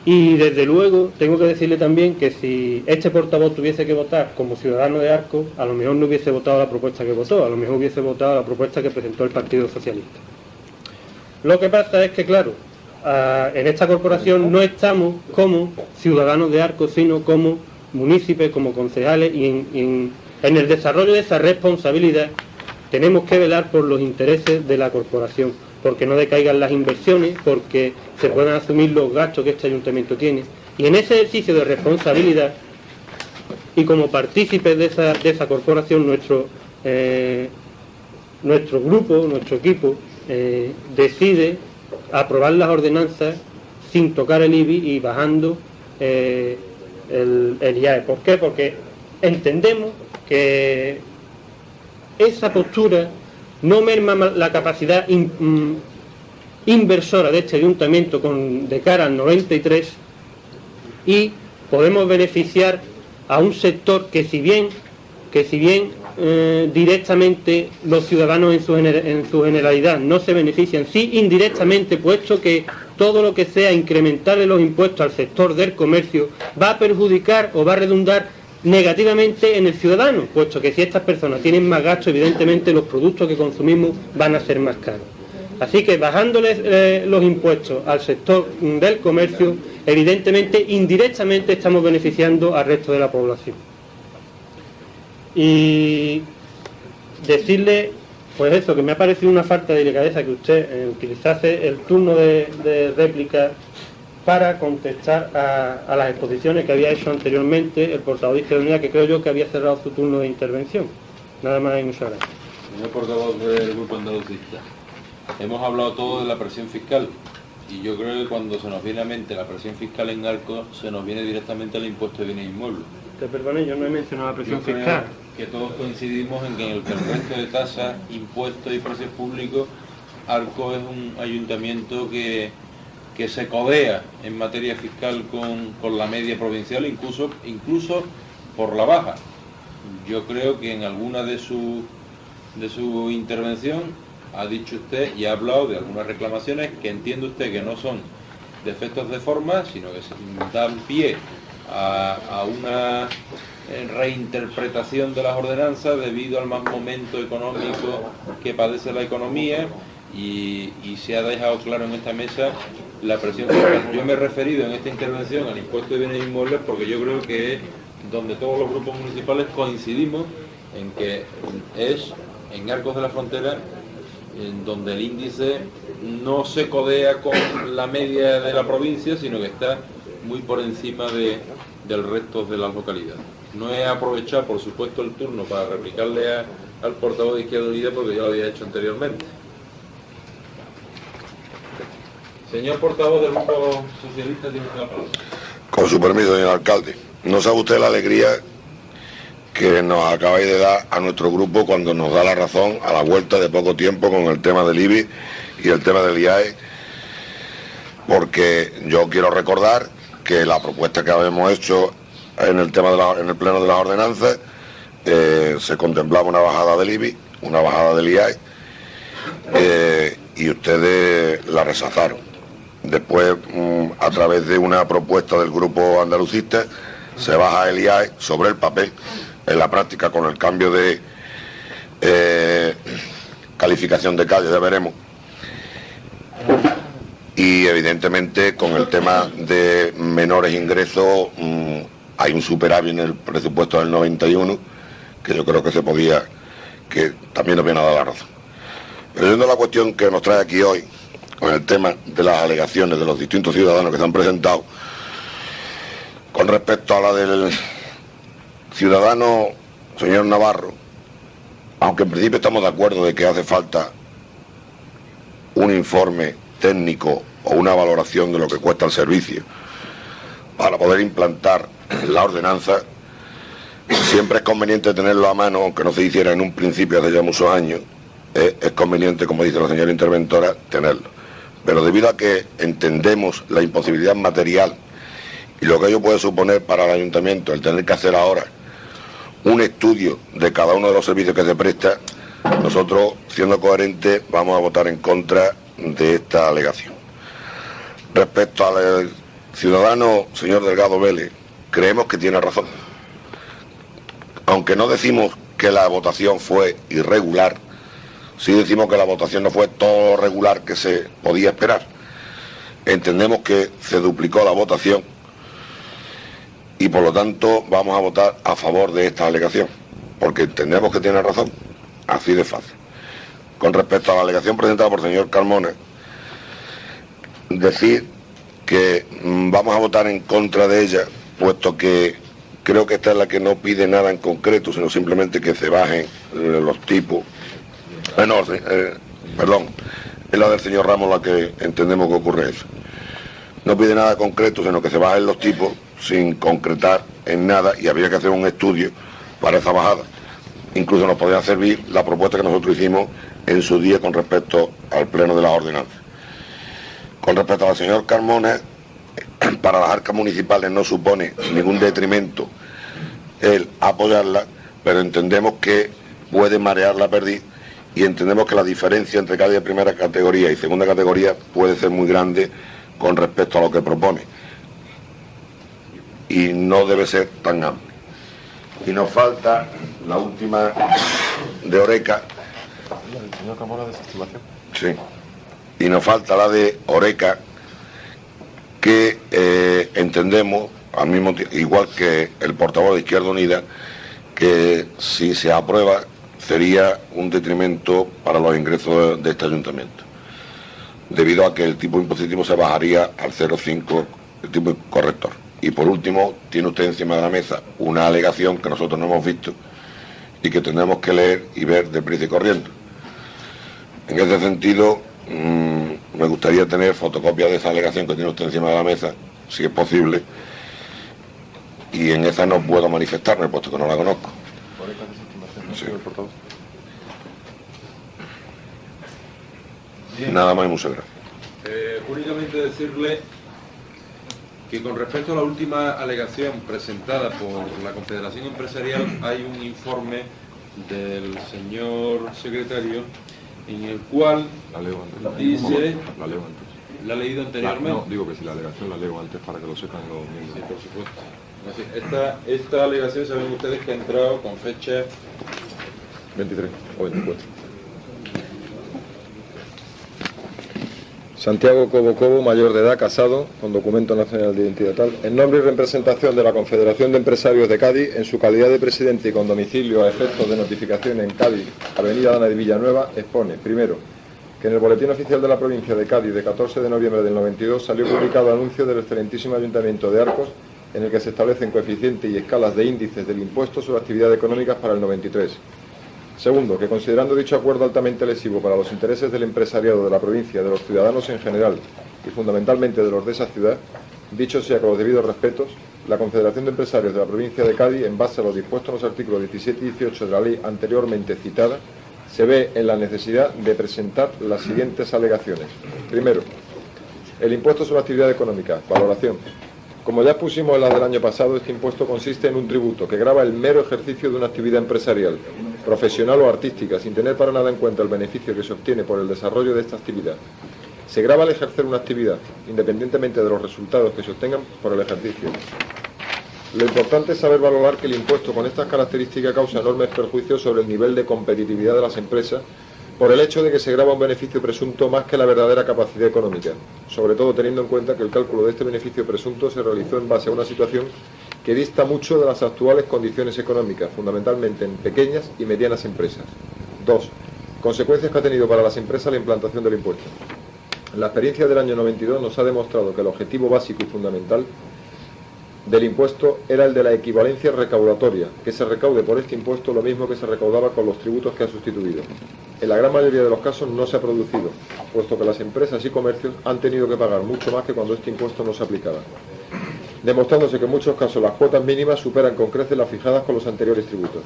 Y desde luego tengo que decirle también que si este portavoz tuviese que votar como ciudadano de Arcos, a lo mejor no hubiese votado la propuesta que votó, a lo mejor hubiese votado la propuesta que presentó el Partido Socialista. Lo que pasa es que, claro, en esta corporación no estamos como ciudadanos de Arcos, sino como municipios, como concejales, y en el desarrollo de esa responsabilidad tenemos que velar por los intereses de la corporación, porque no decaigan las inversiones, porque se puedan asumir los gastos que este ayuntamiento tiene. Y en ese ejercicio de responsabilidad, y como partícipes de esa corporación, nuestro grupo, nuestro equipo, decide aprobar las ordenanzas sin tocar el IBI y bajando el IAE. ¿Por qué? Porque entendemos que esa postura no merma la capacidad inversora de este ayuntamiento de cara al 93, y podemos beneficiar a un sector que si bien directamente los ciudadanos en su generalidad no se benefician, sí indirectamente, puesto que todo lo que sea incrementarle los impuestos al sector del comercio va a perjudicar o va a redundar negativamente en el ciudadano, puesto que si estas personas tienen más gastos, evidentemente los productos que consumimos van a ser más caros. Así que bajándoles los impuestos al sector del comercio, evidentemente, indirectamente estamos beneficiando al resto de la población. Y decirle, pues eso, que me ha parecido una falta de delicadeza que usted utilizase el turno de réplica para contestar a las exposiciones que había hecho anteriormente el portavoz de Izquierda Unida, que creo yo que había cerrado su turno de intervención. Nada más y muchas gracias. Señor portavoz del Grupo Andalucista, hemos hablado todo de la presión fiscal y yo creo que cuando se nos viene a mente la presión fiscal en Arcos, se nos viene directamente el impuesto de bienes inmuebles. Te perdone, yo no he mencionado la presión Yo creo fiscal. que todos coincidimos en que en el resto de tasas, impuestos y precios públicos, Arcos es un ayuntamiento que se codea en materia fiscal con la media provincial, incluso por la baja. Yo creo que en alguna de su intervención ha dicho usted y ha hablado de algunas reclamaciones que entiende usted que no son defectos de forma, sino que dan pie a una reinterpretación de las ordenanzas debido al mal momento económico que padece la economía y se ha dejado claro en esta mesa la presión fiscal. Yo me he referido en esta intervención al impuesto de bienes inmuebles porque yo creo que es donde todos los grupos municipales coincidimos en que es en Arcos de la Frontera en donde el índice no se codea con la media de la provincia, sino que está muy por encima del resto de las localidades. No he aprovechado, por supuesto, el turno para replicarle al portavoz de Izquierda Unida porque ya lo había hecho anteriormente. Señor portavoz del Grupo Socialista, tiene usted la palabra. Con su permiso, señor alcalde. No sabe usted la alegría que nos acabáis de dar a nuestro grupo cuando nos da la razón a la vuelta de poco tiempo con el tema del IBI y el tema del IAE, porque yo quiero recordar que la propuesta que habíamos hecho en el tema en el pleno de las ordenanzas se contemplaba una bajada del IBI, una bajada del IAE, y ustedes la rechazaron. Después, a través de una propuesta del grupo andalucista, se baja el IAE sobre el papel. En la práctica, con el cambio de calificación de calle, ya veremos. Y evidentemente con el tema de menores ingresos hay un superávit en el presupuesto del 91, que yo creo que se podía, que también nos viene a dar la razón. Pero yendo a la cuestión que nos trae aquí hoy, con el tema de las alegaciones de los distintos ciudadanos que se han presentado, con respecto a la del ciudadano señor Navarro, aunque en principio estamos de acuerdo de que hace falta un informe técnico o una valoración de lo que cuesta el servicio para poder implantar la ordenanza, siempre es conveniente tenerlo a mano, aunque no se hiciera en un principio hace ya muchos años, es conveniente, como dice la señora interventora, tenerlo. Pero debido a que entendemos la imposibilidad material y lo que ello puede suponer para el ayuntamiento, el tener que hacer ahora un estudio de cada uno de los servicios que se presta, nosotros, siendo coherentes, vamos a votar en contra de esta alegación. Respecto al ciudadano señor Delgado Vélez, creemos que tiene razón. Aunque no decimos que la votación fue irregular, sí decimos que la votación no fue todo lo regular que se podía esperar. Entendemos que se duplicó la votación y por lo tanto vamos a votar a favor de esta alegación, porque entendemos que tiene razón, así de fácil. Con respecto a la alegación presentada por el señor Carmona, decir que vamos a votar en contra de ella, puesto que creo que esta es la que no pide nada en concreto, sino simplemente que se bajen los tipos. Perdón, es la del señor Ramos la que entendemos que ocurre eso. No pide nada concreto, sino que se bajen los tipos sin concretar en nada, y habría que hacer un estudio para esa bajada. Incluso nos podría servir la propuesta que nosotros hicimos en su día con respecto al pleno de las ordenanzas. Con respecto al señor Carmona, para las arcas municipales no supone ningún detrimento el apoyarla, pero entendemos que puede marear la perdiz y entendemos que la diferencia entre Cádiz de primera categoría y segunda categoría puede ser muy grande con respecto a lo que propone y no debe ser tan amplio. Y nos falta la última de Oreca. Sí. Y nos falta la de Oreca, que entendemos, al mismo igual que el portavoz de Izquierda Unida, que si se aprueba sería un detrimento para los ingresos de este ayuntamiento, debido a que el tipo impositivo se bajaría al 0,5, el tipo corrector. Y por último, tiene usted encima de la mesa una alegación que nosotros no hemos visto y que tendremos que leer y ver deprisa y corriendo. En ese sentido, me gustaría tener fotocopia de esa alegación que tiene usted encima de la mesa, si es posible, y en esa no puedo manifestarme, puesto que no la conozco. Sí. Nada más y muchas gracias. Únicamente decirle que con respecto a la última alegación presentada por la Confederación Empresarial hay un informe del señor secretario en el cual dice... ¿La ha leído anteriormente? No, digo que si la alegación la leo antes para que lo sepan los miembros. Sí, por supuesto. Esta alegación, saben ustedes que ha entrado con fecha 23 o 24. Santiago Cobo Cobo, mayor de edad, casado, con documento nacional de identidad tal, en nombre y representación de la Confederación de Empresarios de Cádiz, en su calidad de presidente y con domicilio a efectos de notificación en Cádiz, Avenida Ana de Villanueva, expone, primero, que en el Boletín Oficial de la Provincia de Cádiz de 14 de noviembre del 92 salió publicado anuncio del excelentísimo Ayuntamiento de Arcos, en el que se establecen coeficientes y escalas de índices del impuesto sobre actividades económicas para el 93. Segundo, que considerando dicho acuerdo altamente lesivo para los intereses del empresariado de la provincia, de los ciudadanos en general y fundamentalmente de los de esa ciudad, dicho sea con los debidos respetos, la Confederación de Empresarios de la provincia de Cádiz, en base a los dispuestos en los artículos 17 y 18 de la ley anteriormente citada, se ve en la necesidad de presentar las siguientes alegaciones. Primero, el impuesto sobre actividad económica, valoración. Como ya expusimos en la del año pasado, este impuesto consiste en un tributo que grava el mero ejercicio de una actividad empresarial, profesional o artística, sin tener para nada en cuenta el beneficio que se obtiene por el desarrollo de esta actividad. Se grava al ejercer una actividad, independientemente de los resultados que se obtengan por el ejercicio. Lo importante es saber valorar que el impuesto con estas características causa enormes perjuicios sobre el nivel de competitividad de las empresas por el hecho de que se grava un beneficio presunto más que la verdadera capacidad económica, sobre todo teniendo en cuenta que el cálculo de este beneficio presunto se realizó en base a una situación que dista mucho de las actuales condiciones económicas, fundamentalmente en pequeñas y medianas empresas. 2. Consecuencias que ha tenido para las empresas la implantación del impuesto. La experiencia del año 92 nos ha demostrado que el objetivo básico y fundamental del impuesto era el de la equivalencia recaudatoria, que se recaude por este impuesto lo mismo que se recaudaba con los tributos que ha sustituido. En la gran mayoría de los casos no se ha producido, puesto que las empresas y comercios han tenido que pagar mucho más que cuando este impuesto no se aplicaba, demostrándose que en muchos casos las cuotas mínimas superan con creces las fijadas con los anteriores tributos.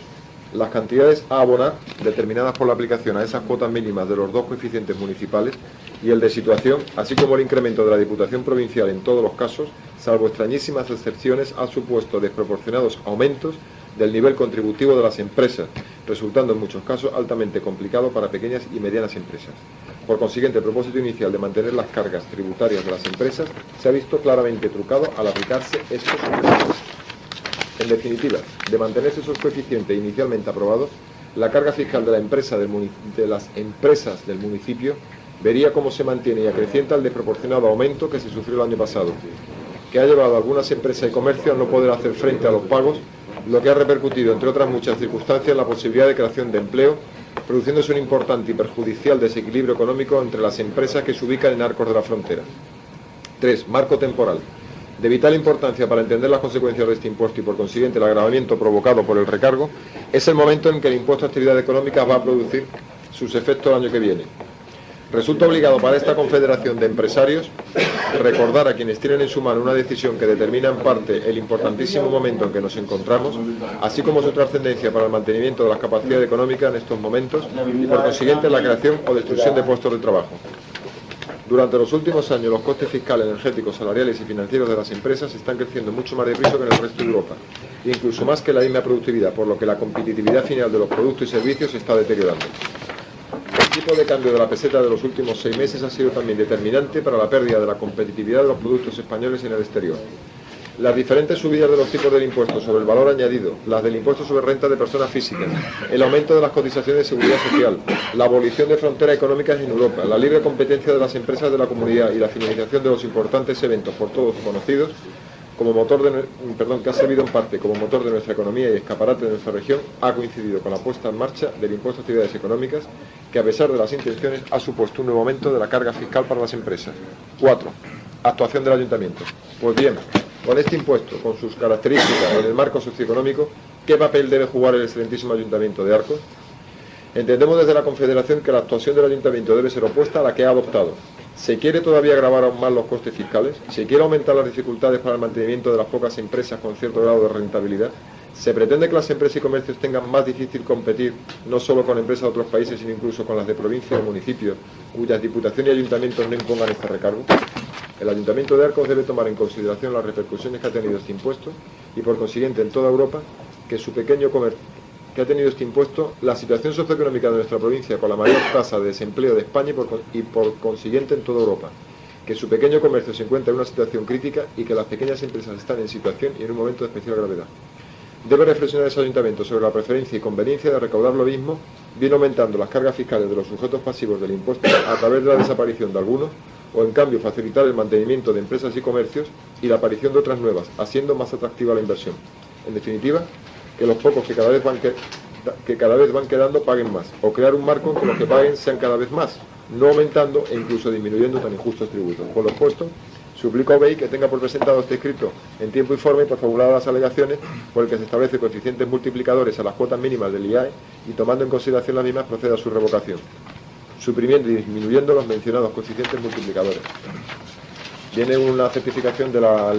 Las cantidades a abonar, determinadas por la aplicación a esas cuotas mínimas de los dos coeficientes municipales y el de situación, así como el incremento de la Diputación Provincial en todos los casos, salvo extrañísimas excepciones, han supuesto desproporcionados aumentos del nivel contributivo de las empresas, resultando en muchos casos altamente complicado para pequeñas y medianas empresas. Por consiguiente, el propósito inicial de mantener las cargas tributarias de las empresas se ha visto claramente trucado al aplicarse estos coeficientes. En definitiva, de mantenerse esos coeficientes inicialmente aprobados, la carga fiscal de las empresas del municipio vería cómo se mantiene y acrecienta el desproporcionado aumento que se sufrió el año pasado, que ha llevado a algunas empresas y comercios a no poder hacer frente a los pagos, lo que ha repercutido, entre otras muchas circunstancias, en la posibilidad de creación de empleo, produciéndose un importante y perjudicial desequilibrio económico entre las empresas que se ubican en Arcos de la Frontera. 3. Marco temporal. De vital importancia para entender las consecuencias de este impuesto y por consiguiente el agravamiento provocado por el recargo, es el momento en que el impuesto a actividades económicas va a producir sus efectos el año que viene. Resulta obligado para esta confederación de empresarios recordar a quienes tienen en su mano una decisión que determina en parte el importantísimo momento en que nos encontramos, así como su trascendencia para el mantenimiento de las capacidades económicas en estos momentos y por consiguiente la creación o destrucción de puestos de trabajo. Durante los últimos años los costes fiscales, energéticos, salariales y financieros de las empresas están creciendo mucho más deprisa que en el resto de Europa, incluso más que la misma productividad, por lo que la competitividad final de los productos y servicios se está deteriorando. El tipo de cambio de la peseta de los últimos 6 meses ha sido también determinante para la pérdida de la competitividad de los productos españoles en el exterior. Las diferentes subidas de los tipos del impuesto sobre el valor añadido, las del impuesto sobre renta de personas físicas, el aumento de las cotizaciones de seguridad social, la abolición de fronteras económicas en Europa, la libre competencia de las empresas de la comunidad y la finalización de los importantes eventos por todos conocidos, como motor que ha servido en parte como motor de nuestra economía y escaparate de nuestra región, ha coincidido con la puesta en marcha del impuesto a actividades económicas, que a pesar de las intenciones ha supuesto un nuevo aumento de la carga fiscal para las empresas. 4. Actuación del ayuntamiento. Pues bien, con este impuesto, con sus características en el marco socioeconómico, ¿qué papel debe jugar el excelentísimo Ayuntamiento de Arcos? Entendemos desde la Confederación que la actuación del Ayuntamiento debe ser opuesta a la que ha adoptado. ¿Se quiere todavía agravar aún más los costes fiscales? ¿Se quiere aumentar las dificultades para el mantenimiento de las pocas empresas con cierto grado de rentabilidad? ¿Se pretende que las empresas y comercios tengan más difícil competir no solo con empresas de otros países, sino incluso con las de provincias o municipios, cuyas diputaciones y ayuntamientos no impongan este recargo? El Ayuntamiento de Arcos debe tomar en consideración las repercusiones que ha tenido este impuesto y, por consiguiente, en toda Europa, que ha tenido este impuesto, la situación socioeconómica de nuestra provincia con la mayor tasa de desempleo de España y por consiguiente en toda Europa, que su pequeño comercio se encuentra en una situación crítica y que las pequeñas empresas están en situación y en un momento de especial gravedad. Debe reflexionar ese Ayuntamiento sobre la preferencia y conveniencia de recaudar lo mismo, bien aumentando las cargas fiscales de los sujetos pasivos del impuesto a través de la desaparición de algunos, o en cambio facilitar el mantenimiento de empresas y comercios y la aparición de otras nuevas, haciendo más atractiva la inversión. En definitiva, que los pocos que cada vez van quedando paguen más, o crear un marco en que los que paguen sean cada vez más, no aumentando e incluso disminuyendo tan injustos tributos. Por lo expuesto, suplico a BEI que tenga por presentado este escrito en tiempo y forma y por formuladas las alegaciones por el que se establece coeficientes multiplicadores a las cuotas mínimas del IAE y tomando en consideración las mismas proceda a su revocación, suprimiendo y disminuyendo los mencionados coeficientes multiplicadores. Viene una certificación de la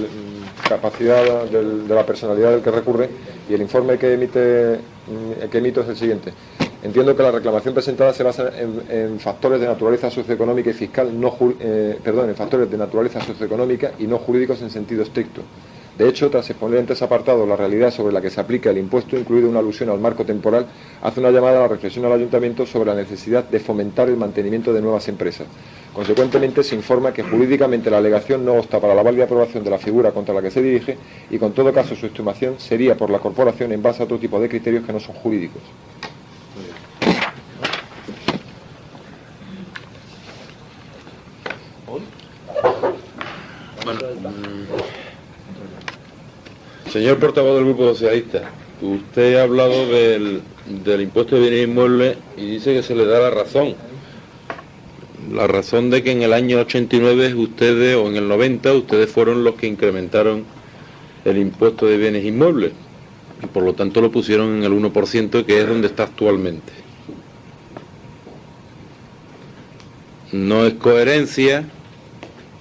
capacidad de la personalidad del que recurre y el informe que emito es el siguiente. Entiendo que la reclamación presentada se basa en factores de naturaleza socioeconómica y fiscal, en factores de naturaleza socioeconómica y no jurídicos en sentido estricto. De hecho, tras exponer en 3 apartados la realidad sobre la que se aplica el impuesto, incluido una alusión al marco temporal, hace una llamada a la reflexión al Ayuntamiento sobre la necesidad de fomentar el mantenimiento de nuevas empresas. Consecuentemente, se informa que jurídicamente la alegación no obsta para la válida aprobación de la figura contra la que se dirige y, con todo caso, su estimación sería por la corporación en base a otro tipo de criterios que no son jurídicos. Señor portavoz del Grupo Socialista, usted ha hablado del impuesto de bienes inmuebles y dice que se le da la razón. La razón de que en el año 89 ustedes, o en el 90, ustedes fueron los que incrementaron el impuesto de bienes inmuebles y por lo tanto lo pusieron en el 1%, que es donde está actualmente. No es coherencia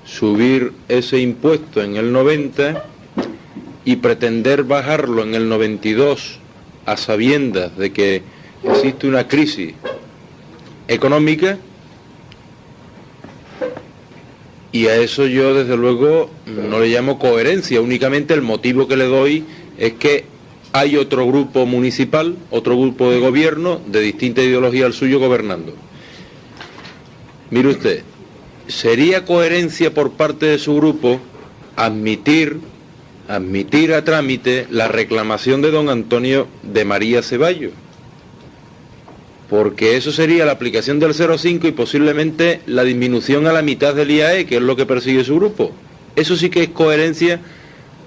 subir ese impuesto en el 90 y pretender bajarlo en el 92 a sabiendas de que existe una crisis económica, y a eso yo desde luego no le llamo coherencia. Únicamente el motivo que le doy es que hay otro grupo municipal, otro grupo de gobierno de distinta ideología al suyo gobernando. Mire usted, ¿sería coherencia por parte de su grupo admitir a trámite la reclamación de don Antonio de María Ceballos? Porque eso sería la aplicación del 0,5 y posiblemente la disminución a la mitad del IAE, que es lo que persigue su grupo. Eso sí que es coherencia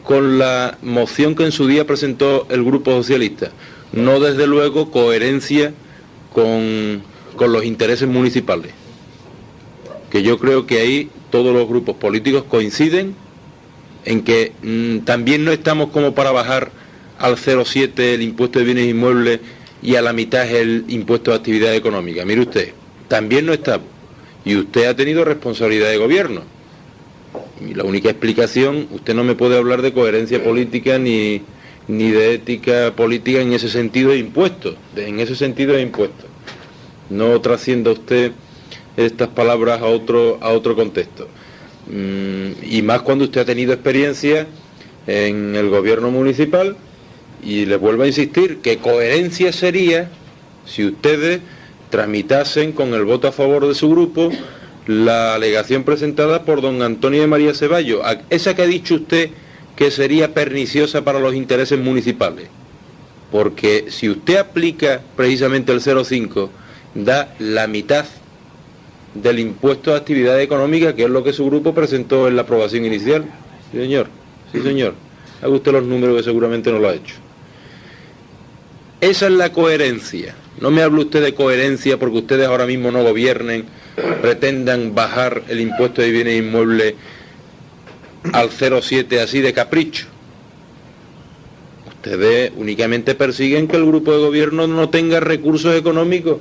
con la moción que en su día presentó el Grupo Socialista. No, desde luego, coherencia con los intereses municipales. Que yo creo que ahí todos los grupos políticos coinciden en que también no estamos como para bajar al 0,7 el impuesto de bienes inmuebles y a la mitad es el impuesto de actividad económica. Mire usted, también no estamos. Y usted ha tenido responsabilidad de gobierno. Y la única explicación, usted no me puede hablar de coherencia política ni de ética política en ese sentido de impuestos. No trascienda usted estas palabras a otro contexto. Y más cuando usted ha tenido experiencia en el gobierno municipal, y les vuelvo a insistir que coherencia sería si ustedes tramitasen con el voto a favor de su grupo la alegación presentada por don Antonio de María Ceballos, esa que ha dicho usted que sería perniciosa para los intereses municipales, porque si usted aplica precisamente el 0,5 da la mitad del impuesto de actividad económica, que es lo que su grupo presentó en la aprobación inicial. Sí, señor. Sí, señor. Haga usted los números, que seguramente no lo ha hecho. Esa es la coherencia. No me hable usted de coherencia porque ustedes ahora mismo no gobiernen, pretendan bajar el impuesto de bienes inmuebles al 0,7 así de capricho. Ustedes únicamente persiguen que el grupo de gobierno no tenga recursos económicos,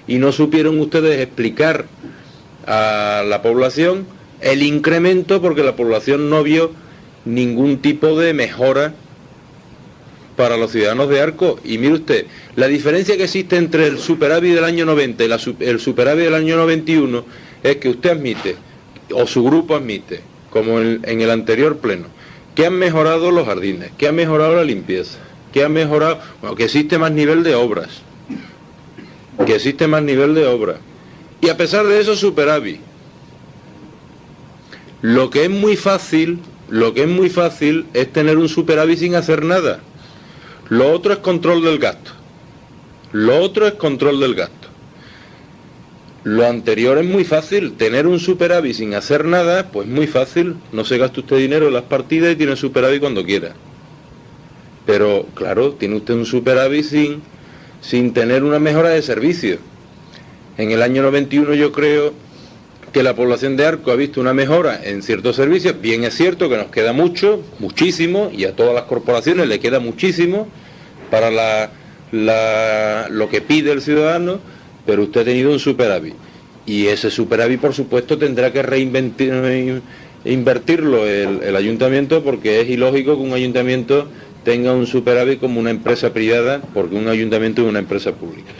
y no supieron ustedes explicar a la población el incremento, porque la población no vio ningún tipo de mejora para los ciudadanos de Arcos. Y mire usted, la diferencia que existe entre el superávit del año 90 y el superávit del año 91 es que usted admite, o su grupo admite, como en el anterior pleno, que han mejorado los jardines, que han mejorado la limpieza, que han mejorado, bueno, que existe más nivel de obras, y a pesar de eso superávit. Lo que es muy fácil es tener un superávit sin hacer nada. Lo otro es control del gasto. Lo anterior es muy fácil, tener un superávit sin hacer nada, pues muy fácil, no se gasta usted dinero en las partidas y tiene superávit cuando quiera. Pero claro, tiene usted un superávit sin tener una mejora de servicio. En el año 91 yo creo que la población de Arcos ha visto una mejora en ciertos servicios. Bien es cierto que nos queda muchísimo, y a todas las corporaciones le queda muchísimo para lo que pide el ciudadano, pero usted ha tenido un superávit. Y ese superávit, por supuesto, tendrá que invertirlo el ayuntamiento, porque es ilógico que un ayuntamiento tenga un superávit como una empresa privada, porque un ayuntamiento es una empresa pública.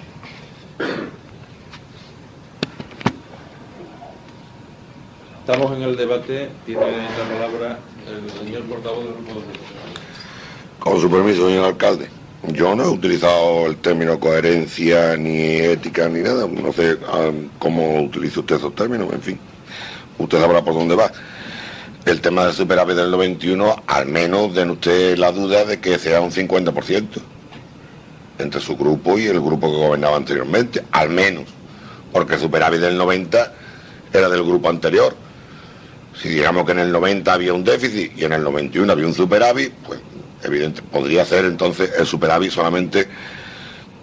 Estamos en el debate, tiene la palabra el señor portavoz del grupo de profesionales. Con su permiso, señor alcalde. Yo no he utilizado el término coherencia, ni ética, ni nada. No sé cómo utiliza usted esos términos, en fin. Usted sabrá por dónde va. El tema del superávit del 91, al menos den usted la duda de que sea un 50% entre su grupo y el grupo que gobernaba anteriormente, al menos, porque el superávit del 90 era del grupo anterior. Si digamos que en el 90 había un déficit y en el 91 había un superávit, pues evidente, podría ser entonces el superávit solamente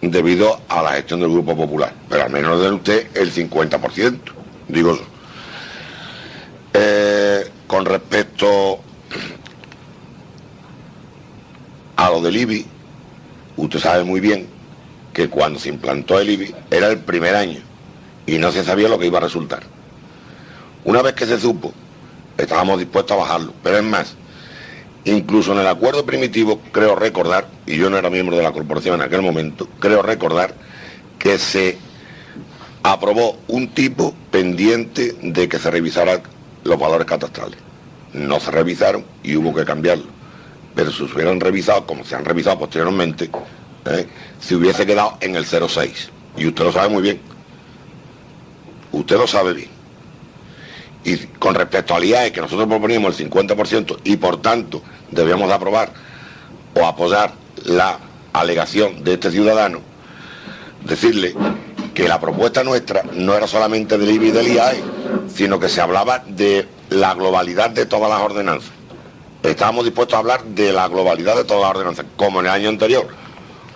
debido a la gestión del Grupo Popular, pero al menos den usted el 50%, digo yo. Con respecto a lo del IBI, usted sabe muy bien que cuando se implantó el IBI era el primer año y no se sabía lo que iba a resultar. Una vez que se supo, estábamos dispuestos a bajarlo, pero es más, incluso en el acuerdo primitivo, creo recordar, y yo no era miembro de la corporación en aquel momento, creo recordar que se aprobó un tipo pendiente de que se revisaran los valores catastrales. No se revisaron y hubo que cambiarlo. Pero si se hubieran revisado, como se han revisado posteriormente, se hubiese quedado en el 0,6. Y usted lo sabe muy bien. Usted lo sabe bien. Y con respecto al IAE, que nosotros proponíamos el 50% y por tanto debíamos de aprobar o apoyar la alegación de este ciudadano, decirle que la propuesta nuestra no era solamente del IBI y del IAE, sino que se hablaba de la globalidad de todas las ordenanzas. Estábamos dispuestos a hablar de la globalidad de todas las ordenanzas, como en el año anterior.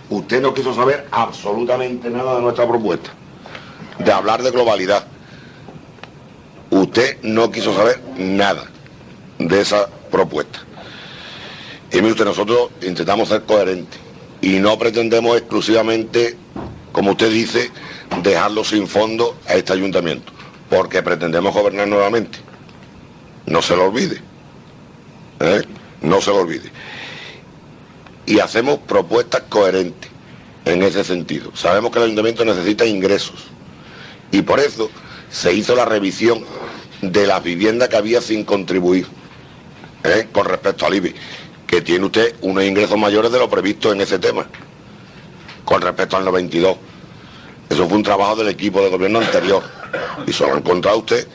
Usted no quiso saber absolutamente nada de nuestra propuesta, de hablar de globalidad. Usted no quiso saber nada de esa propuesta. Y mire usted, nosotros intentamos ser coherentes y no pretendemos exclusivamente, como usted dice, dejarlo sin fondo a este ayuntamiento, porque pretendemos gobernar nuevamente. No se lo olvide. No se lo olvide. Y hacemos propuestas coherentes en ese sentido. Sabemos que el ayuntamiento necesita ingresos y por eso se hizo la revisión de las viviendas que había sin contribuir, con respecto al IBI, que tiene usted unos ingresos mayores de lo previsto en ese tema, con respecto al 92. Eso fue un trabajo del equipo de gobierno anterior, y se lo ha encontrado usted,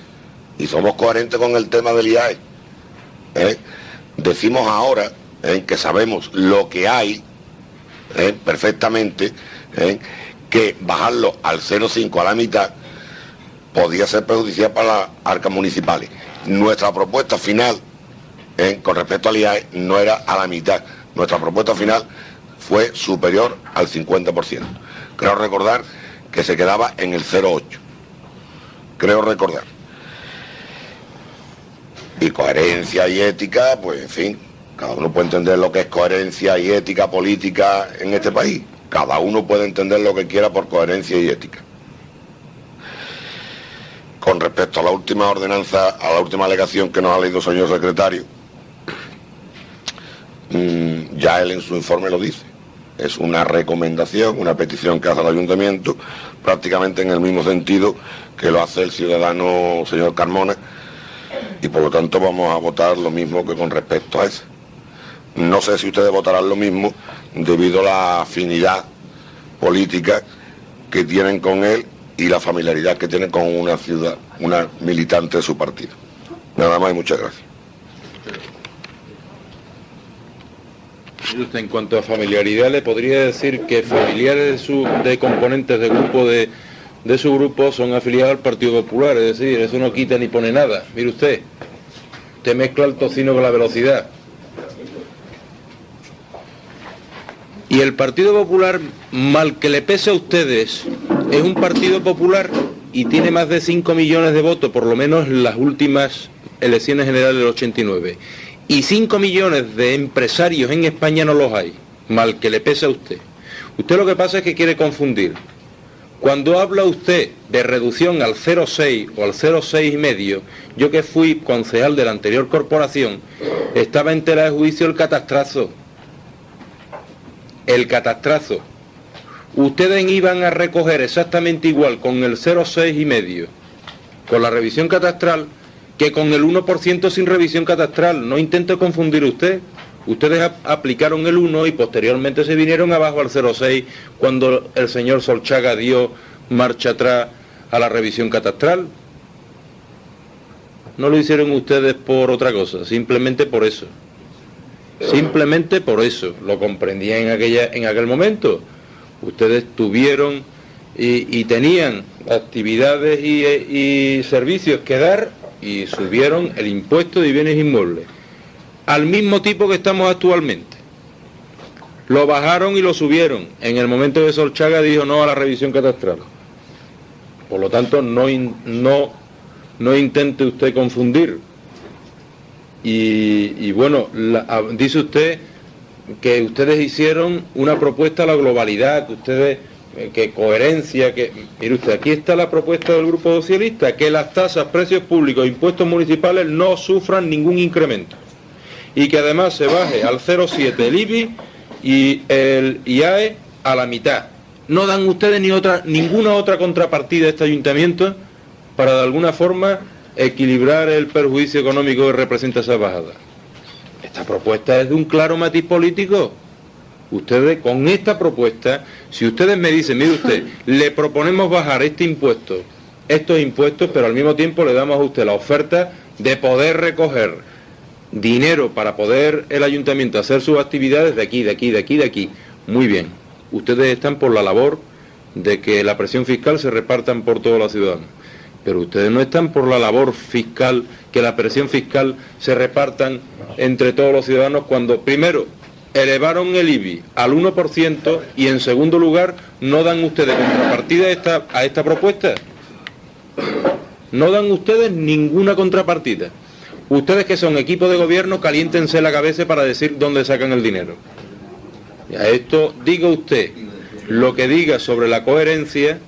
y somos coherentes con el tema del IAE. Decimos ahora que sabemos lo que hay perfectamente, que bajarlo al 0,5 a la mitad podía ser perjudicial para las arcas municipales. Nuestra propuesta final con respecto al IAE no era a la mitad, nuestra propuesta final fue superior al 50%. Creo recordar que se quedaba en el 0,8. Creo recordar. Y coherencia y ética, pues en fin, cada uno puede entender lo que es coherencia y ética política en este país. Cada uno puede entender lo que quiera por coherencia y ética. Con respecto a la última ordenanza, a la última alegación que nos ha leído el señor secretario, ya él en su informe lo dice. Es una recomendación, una petición que hace el ayuntamiento, prácticamente en el mismo sentido que lo hace el ciudadano señor Carmona, y por lo tanto vamos a votar lo mismo que con respecto a eso. No sé si ustedes votarán lo mismo debido a la afinidad política que tienen con él y la familiaridad que tienen con una militante de su partido. Nada más y muchas gracias. En cuanto a familiaridad, le podría decir que familiares de componentes de grupo de su grupo son afiliados al Partido Popular, es decir, eso no quita ni pone nada. Mire usted mezcla el tocino con la velocidad. Y el Partido Popular, mal que le pese a ustedes, es un partido popular y tiene más de 5 millones de votos, por lo menos en las últimas elecciones generales del 89. Y 5 millones de empresarios en España no los hay, mal que le pese a usted. Usted lo que pasa es que quiere confundir. Cuando habla usted de reducción al 0,6 o al 0,6,5, yo que fui concejal de la anterior corporación, estaba en tela de juicio el catastrazo. El catastrazo. Ustedes iban a recoger exactamente igual con el 0,6,5, con la revisión catastral, que con el 1% sin revisión catastral. No intente confundir usted. Ustedes aplicaron el 1 y posteriormente se vinieron abajo al 0,6 cuando el señor Solchaga dio marcha atrás a la revisión catastral. No lo hicieron ustedes por otra cosa, simplemente por eso. Simplemente por eso. Lo comprendían en aquel momento. Ustedes tuvieron y tenían actividades y servicios que dar y subieron el impuesto de bienes inmuebles al mismo tipo que estamos actualmente. Lo bajaron y lo subieron en el momento que Solchaga dijo no a la revisión catastral. Por lo tanto, no intente usted confundir. Y bueno, dice usted que ustedes hicieron una propuesta a la globalidad, que ustedes, que coherencia, que... Mire usted, aquí está la propuesta del Grupo Socialista, que las tasas, precios públicos e impuestos municipales no sufran ningún incremento. Y que además se baje al 0,7 el IBI y el IAE a la mitad. No dan ustedes ninguna otra contrapartida a este ayuntamiento para de alguna forma equilibrar el perjuicio económico que representa esa bajada. Esta propuesta es de un claro matiz político. Ustedes con esta propuesta, si ustedes me dicen, mire usted, le proponemos bajar estos impuestos, pero al mismo tiempo le damos a usted la oferta de poder recoger dinero para poder el ayuntamiento hacer sus actividades de aquí. Muy bien. Ustedes están por la labor de que la presión fiscal se repartan por todos los ciudadanos. Pero ustedes no están por la labor fiscal, que la presión fiscal se repartan entre todos los ciudadanos cuando, primero, elevaron el IBI al 1% y en segundo lugar, no dan ustedes contrapartida a esta propuesta. No dan ustedes ninguna contrapartida. Ustedes que son equipo de gobierno, caliéntense la cabeza para decir dónde sacan el dinero. Y a esto diga usted lo que diga sobre la coherencia,